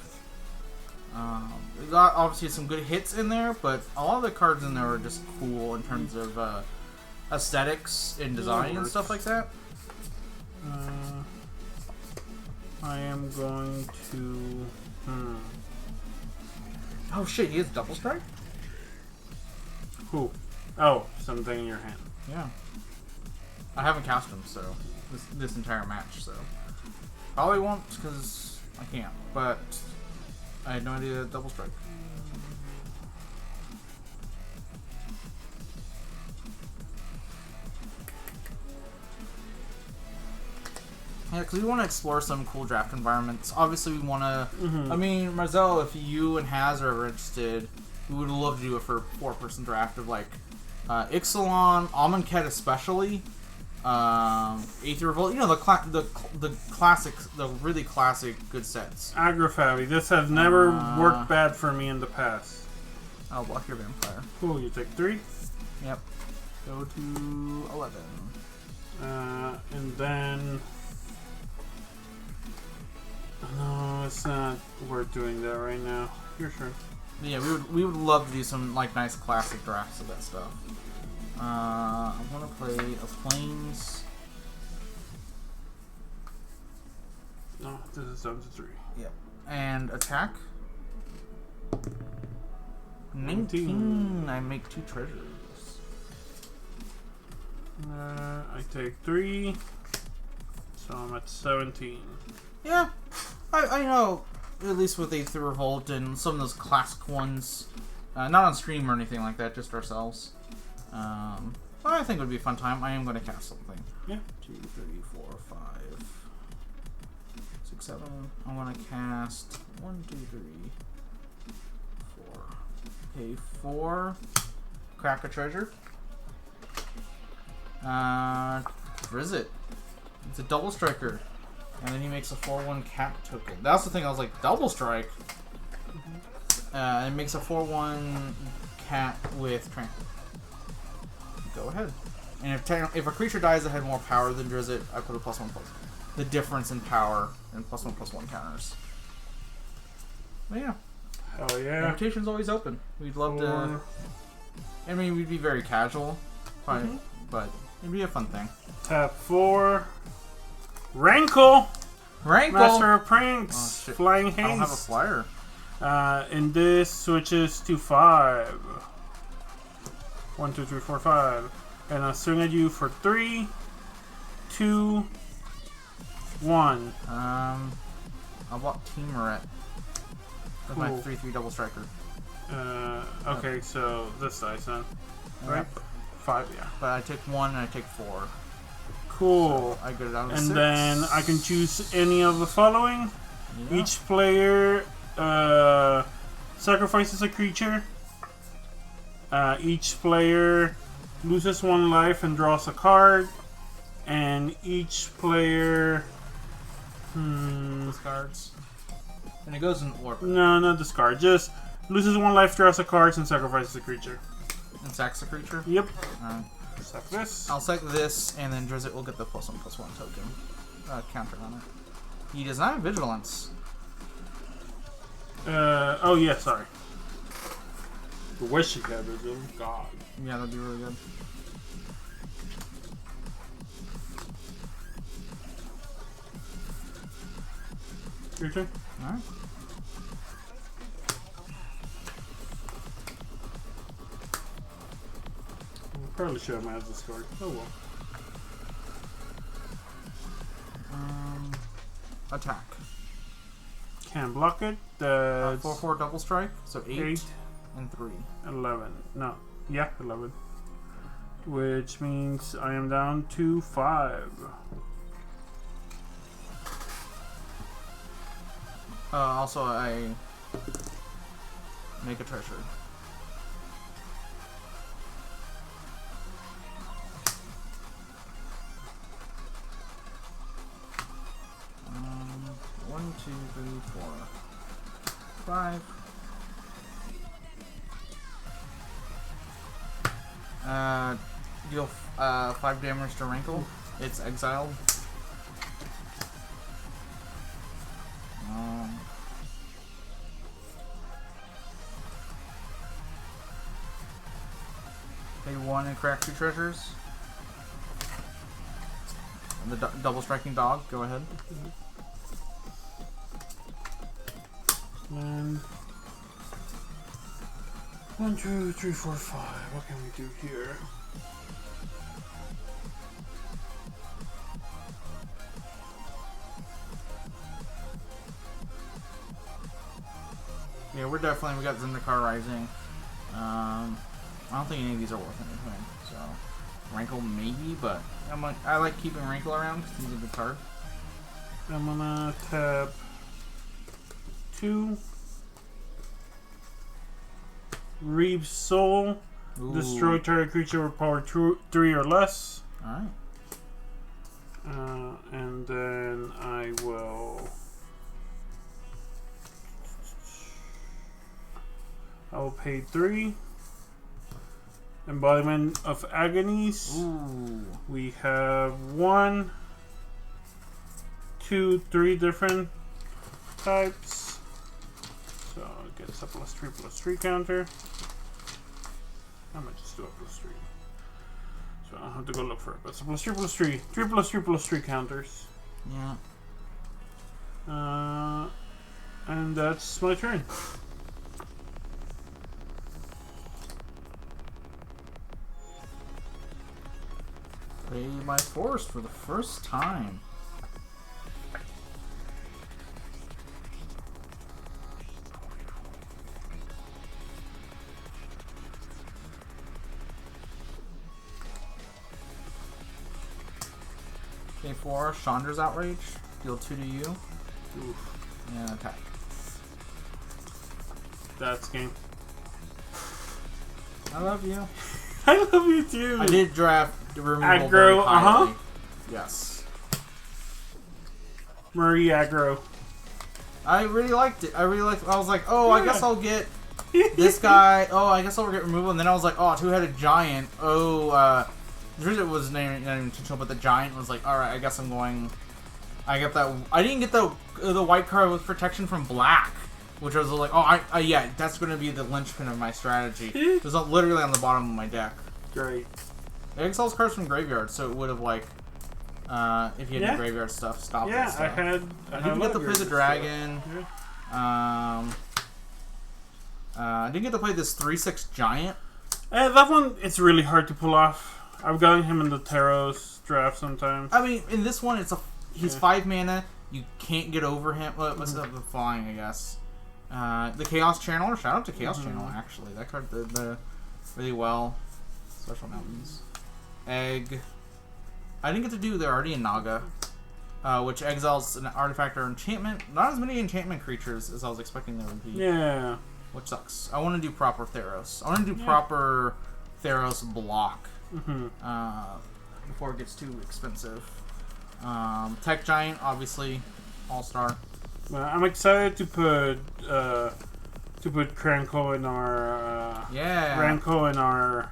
We got obviously some good hits in there, but a lot of the cards in there are just cool in terms of aesthetics and design and stuff like that. I am going to. Oh shit! He has double strike. Who? Oh, something in your hand. Yeah. I haven't cast him, so this entire match, so probably won't because I can't. But I had no idea that double strike. Yeah, because we want to explore some cool draft environments. Obviously, we want to. I mean, Marzel, if you and Haz are interested, we would love to do it for a 4-person draft of like Ixalan, Amonkhet especially, Aether Revolt. You know the classics, the really classic good sets. Agrofabi. This has never worked bad for me in the past. I'll block your Vampire. Cool. You take 3. Yep. Go to 11. And then. No, it's not worth doing that right now. Your turn. Yeah, we would love to do some like nice classic drafts of that stuff. I'm gonna play a Plains. No, this is down to 3. Yep. And attack. 19. I make 2 treasures. I take 3. So I'm at 17. Yeah, I know, at least with Aether Revolt and some of those classic ones. Not on stream or anything like that, just ourselves. But I think it would be a fun time. I am going to cast something. Yeah. 2, 3, 4, 5, 6, 7. I'm going to cast 1, 2, 3, 4. Pay 4. Crack a treasure. Visit. It's a double striker. And then he makes a 4/1 cat token. That's the thing, I was like, double strike? It makes a 4/1 cat with trample. Go ahead. And if a creature dies that had more power than Drizzt, I put a +1/+1. The difference in power and +1/+1 counters. But yeah. Hell yeah. Invitation's always open. We'd love to. I mean, we'd be very casual, probably, but it'd be a fun thing. Tap 4. Rankle! Master of Pranks! Oh, shit. Flying Haze. I don't have a flyer. And this switches to 5. 1, 2, 3, 4, 5. And I'll swing at you for 3, 2, 1. I bought Teameret. That's my Cool. 3/3 double striker. Okay, so this dice then. Right? Yep. 5, yeah. But I take 1 and I take 4. Cool. So I get it out of And 6. then I can choose any of the following. Yeah. Each player sacrifices a creature. Each player loses 1 life and draws a card. And each player... Discards. And it goes in order. No, not discard. Just loses 1 life, draws a card, and sacrifices a creature. And sacks the creature? Yep. Alright. Sack this. I'll sack this, and then Drizzt will get the +1/+1 token. Counter on it. He does not have Vigilance. Oh yeah, sorry. The wish you had was, oh god. Yeah, that'd be really good. Your turn. Alright. Probably should have my discard. Oh well. Attack. Can't block it. That's 4/4 double strike, so 8 and 3. 11. No. Yeah, 11. Which means I am down to 5. Also, I make a treasure. One, 2, 3, 4, 5. Deal 5 damage to Rankle. It's exiled. Pay 1 and crack 2 treasures. And the double striking dog, go ahead. And 1, 2, 3, 4, 5. What can we do here? Yeah, we got Zendikar Rising. I don't think any of these are worth anything. So, Rankle maybe, but I like keeping Rankle around because he's a good card. I'm gonna tap 2. Reave's Soul. Ooh. Destroy target creature with power 3 or less. Alright. And then I will... I will pay 3. Embodiment of Agonies. Ooh. We have 1, 2, 3 different types. So it gets a +3/+3 counter. I might just do a +3. So I don't have to go look for it. But it's a +3/+3. 3/+3/+3 counters. Yeah. And that's my turn. Play my forest for the first time. Okay, 4, Chandra's Outrage. Deal 2 to you. Oof. And attack. That's game. I love you. I love you too. I did draft the removal Aggro, very highly. Yes. Murray aggro. I really liked it. I was like, oh, I guess I'll get this guy. Oh, I guess I'll get removal. And then I was like, oh, 2-headed giant. Oh, Drizzt was not even intentional, but the giant was like, all right, I guess I'm going. I get that. I didn't get the white card with protection from black, which I was like, oh, yeah, that's going to be the linchpin of my strategy. It was literally on the bottom of my deck. Great. It exiles cards from graveyard, so it would have like, if you had the graveyard stuff, stopped. Yeah, it stuff. I didn't get to play the dragon. Yeah. I didn't get to play this 3/6 giant. That one, it's really hard to pull off. I've gotten him in the Taros draft sometimes. I mean, in this one, he's 5 mana. You can't get over him. What's the flying? I guess. The Chaos Channeler. Shout out to Chaos Channeler. Actually, that card did really well. Special Mountains. Egg. I didn't get to do the Ardean Naga, which exiles an artifact or enchantment. Not as many enchantment creatures as I was expecting there would be. Yeah. Which sucks. I want to do proper Theros. I want to do proper Theros block. Before it gets too expensive. Tech Giant, obviously, All-Star. I'm excited to put Kranko in our Ranko in our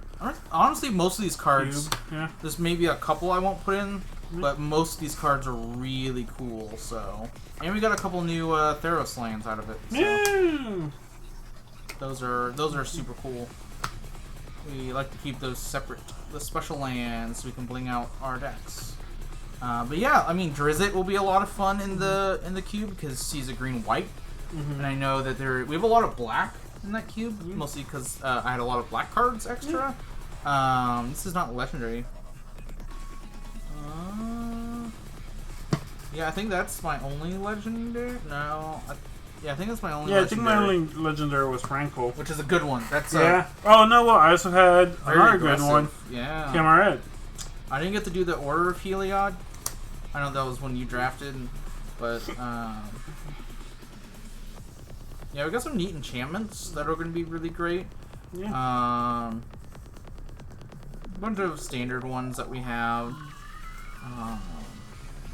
honestly, most of these cards, cube. Yeah. There's maybe a couple I won't put in, but most of these cards are really cool. So, and we got a couple new Theros lands out of it. So. Yeah. Those are super cool. We like to keep those separate, the special lands, so we can bling out our decks. But yeah, I mean, Drizzt will be a lot of fun in the cube because he's a green-white, and I know that we have a lot of black in that cube, mostly because I had a lot of black cards extra. This is not legendary. Yeah, I think that's my only legendary. No, I think that's my only. Yeah, I think my only legendary was Franco, which is a good one. That's Oh no, well I also had another good one. Yeah. Camarade. I didn't get to do the Order of Heliod. I know that was when you drafted, but yeah, we got some neat enchantments that are going to be really great. Yeah. A bunch of standard ones that we have.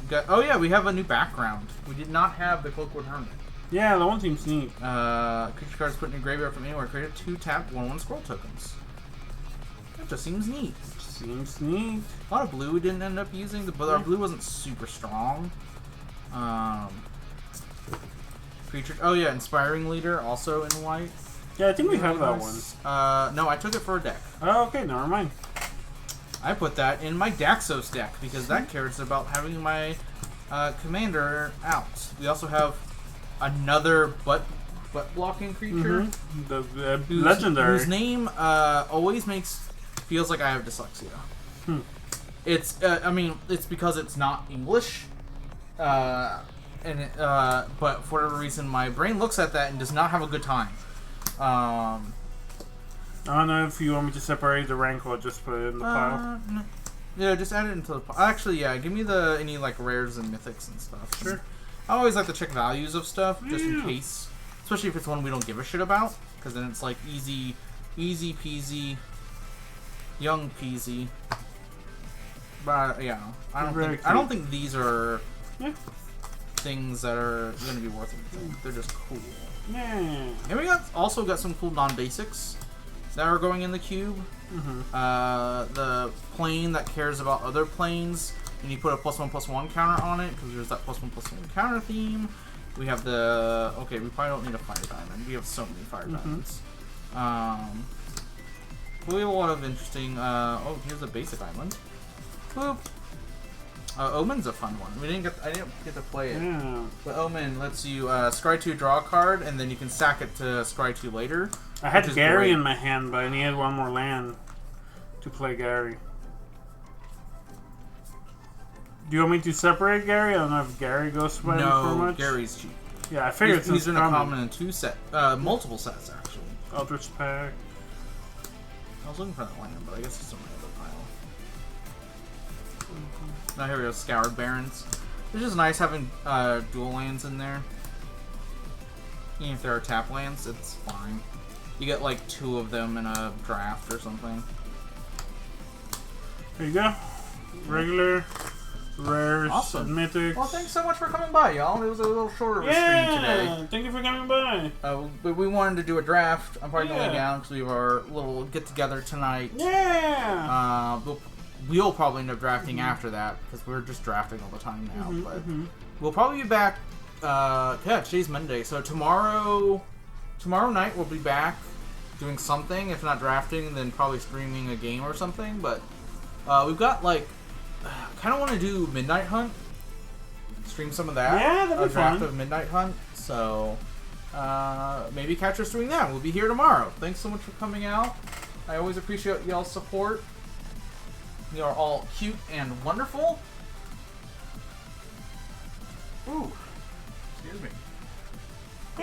We have a new background. We did not have the Cloakwood Hermit. Yeah, that one seems neat. Creature cards put in your graveyard from anywhere. Create 2 tap 1/1 scroll tokens. It just seems neat. Seems neat. A lot of blue we didn't end up using, but our blue wasn't super strong. Creature. Oh yeah, Inspiring Leader, also in white. Yeah, I think we have that one. No, I took it for a deck. Oh, okay, never mind. I put that in my Daxos deck because that cares about having my commander out. We also have another butt blocking creature. The legendary. Whose name always feels like I have dyslexia. It's I mean it's because it's not English, but for whatever reason my brain looks at that and does not have a good time. I don't know if you want me to separate the rank or just put it in the pile. No. Yeah, just add it into the pile. Actually, yeah, give me any like rares and mythics and stuff. Sure. I always like to check values of stuff just in case, especially if it's one we don't give a shit about, because then it's like easy peasy, young peasy. But yeah, I don't think these are things that are going to be worth anything. They're just cool. Yeah. And we also got some cool non-basics that are going in the cube. The plane that cares about other planes, and you put a +1/+1 counter on it because there's that +1/+1 counter theme. We have the we probably don't need a fire diamond. We have so many fire diamonds. We have a lot of interesting. Here's a basic island. Boop. Omen's a fun one. I didn't get to play it. Yeah. But Omen lets you scry 2, draw a card, and then you can sack it to scry 2 later. I had Gary in my hand, but I needed one more land to play Gary. Do you want me to separate Gary? I don't know if Gary goes by for much. No, Gary's cheap. Yeah, I figured he's in a common in multiple sets actually. Eldritch Pack. I was looking for that land, but I guess it's in my other pile. Now here we go, Scoured Barrens. It's just nice having dual lands in there. Even if there are tap lands, it's fine. You get like 2 of them in a draft or something. There you go. Regular, rares, awesome. mythics. Well, thanks so much for coming by, y'all. It was a little shorter of a stream today. Thank you for coming by. But we wanted to do a draft. I'm probably going down because we have our little get-together tonight. Yeah! We'll probably end up drafting after that because we're just drafting all the time now. But we'll probably be back. Today's Monday, so tomorrow night we'll be back doing something. If not drafting, then probably streaming a game or something. But we've got kind of want to do Midnight Hunt. Stream some of that. Yeah, that'd be draft fun. of Midnight Hunt. So maybe catch us doing that. We'll be here tomorrow. Thanks so much for coming out. I always appreciate y'all's support. You are all cute and wonderful. Ooh. Excuse me.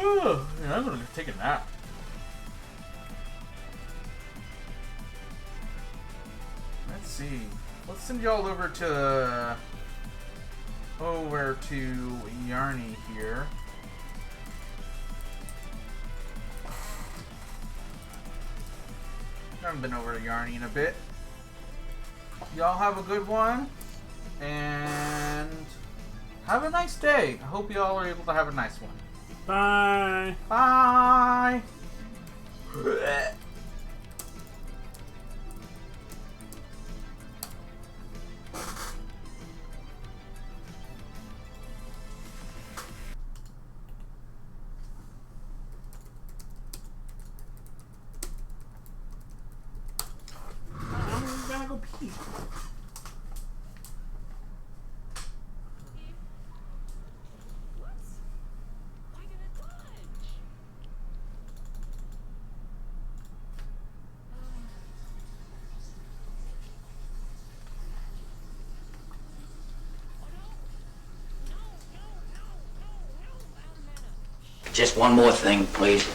Ooh, yeah, I'm gonna take a nap. Let's see. Let's send y'all over to Yarny here. I haven't been over to Yarny in a bit. Y'all have a good one, and have a nice day. I hope y'all are able to have a nice one. Bye. Bye. I'm gonna go pee. Just one more thing, please.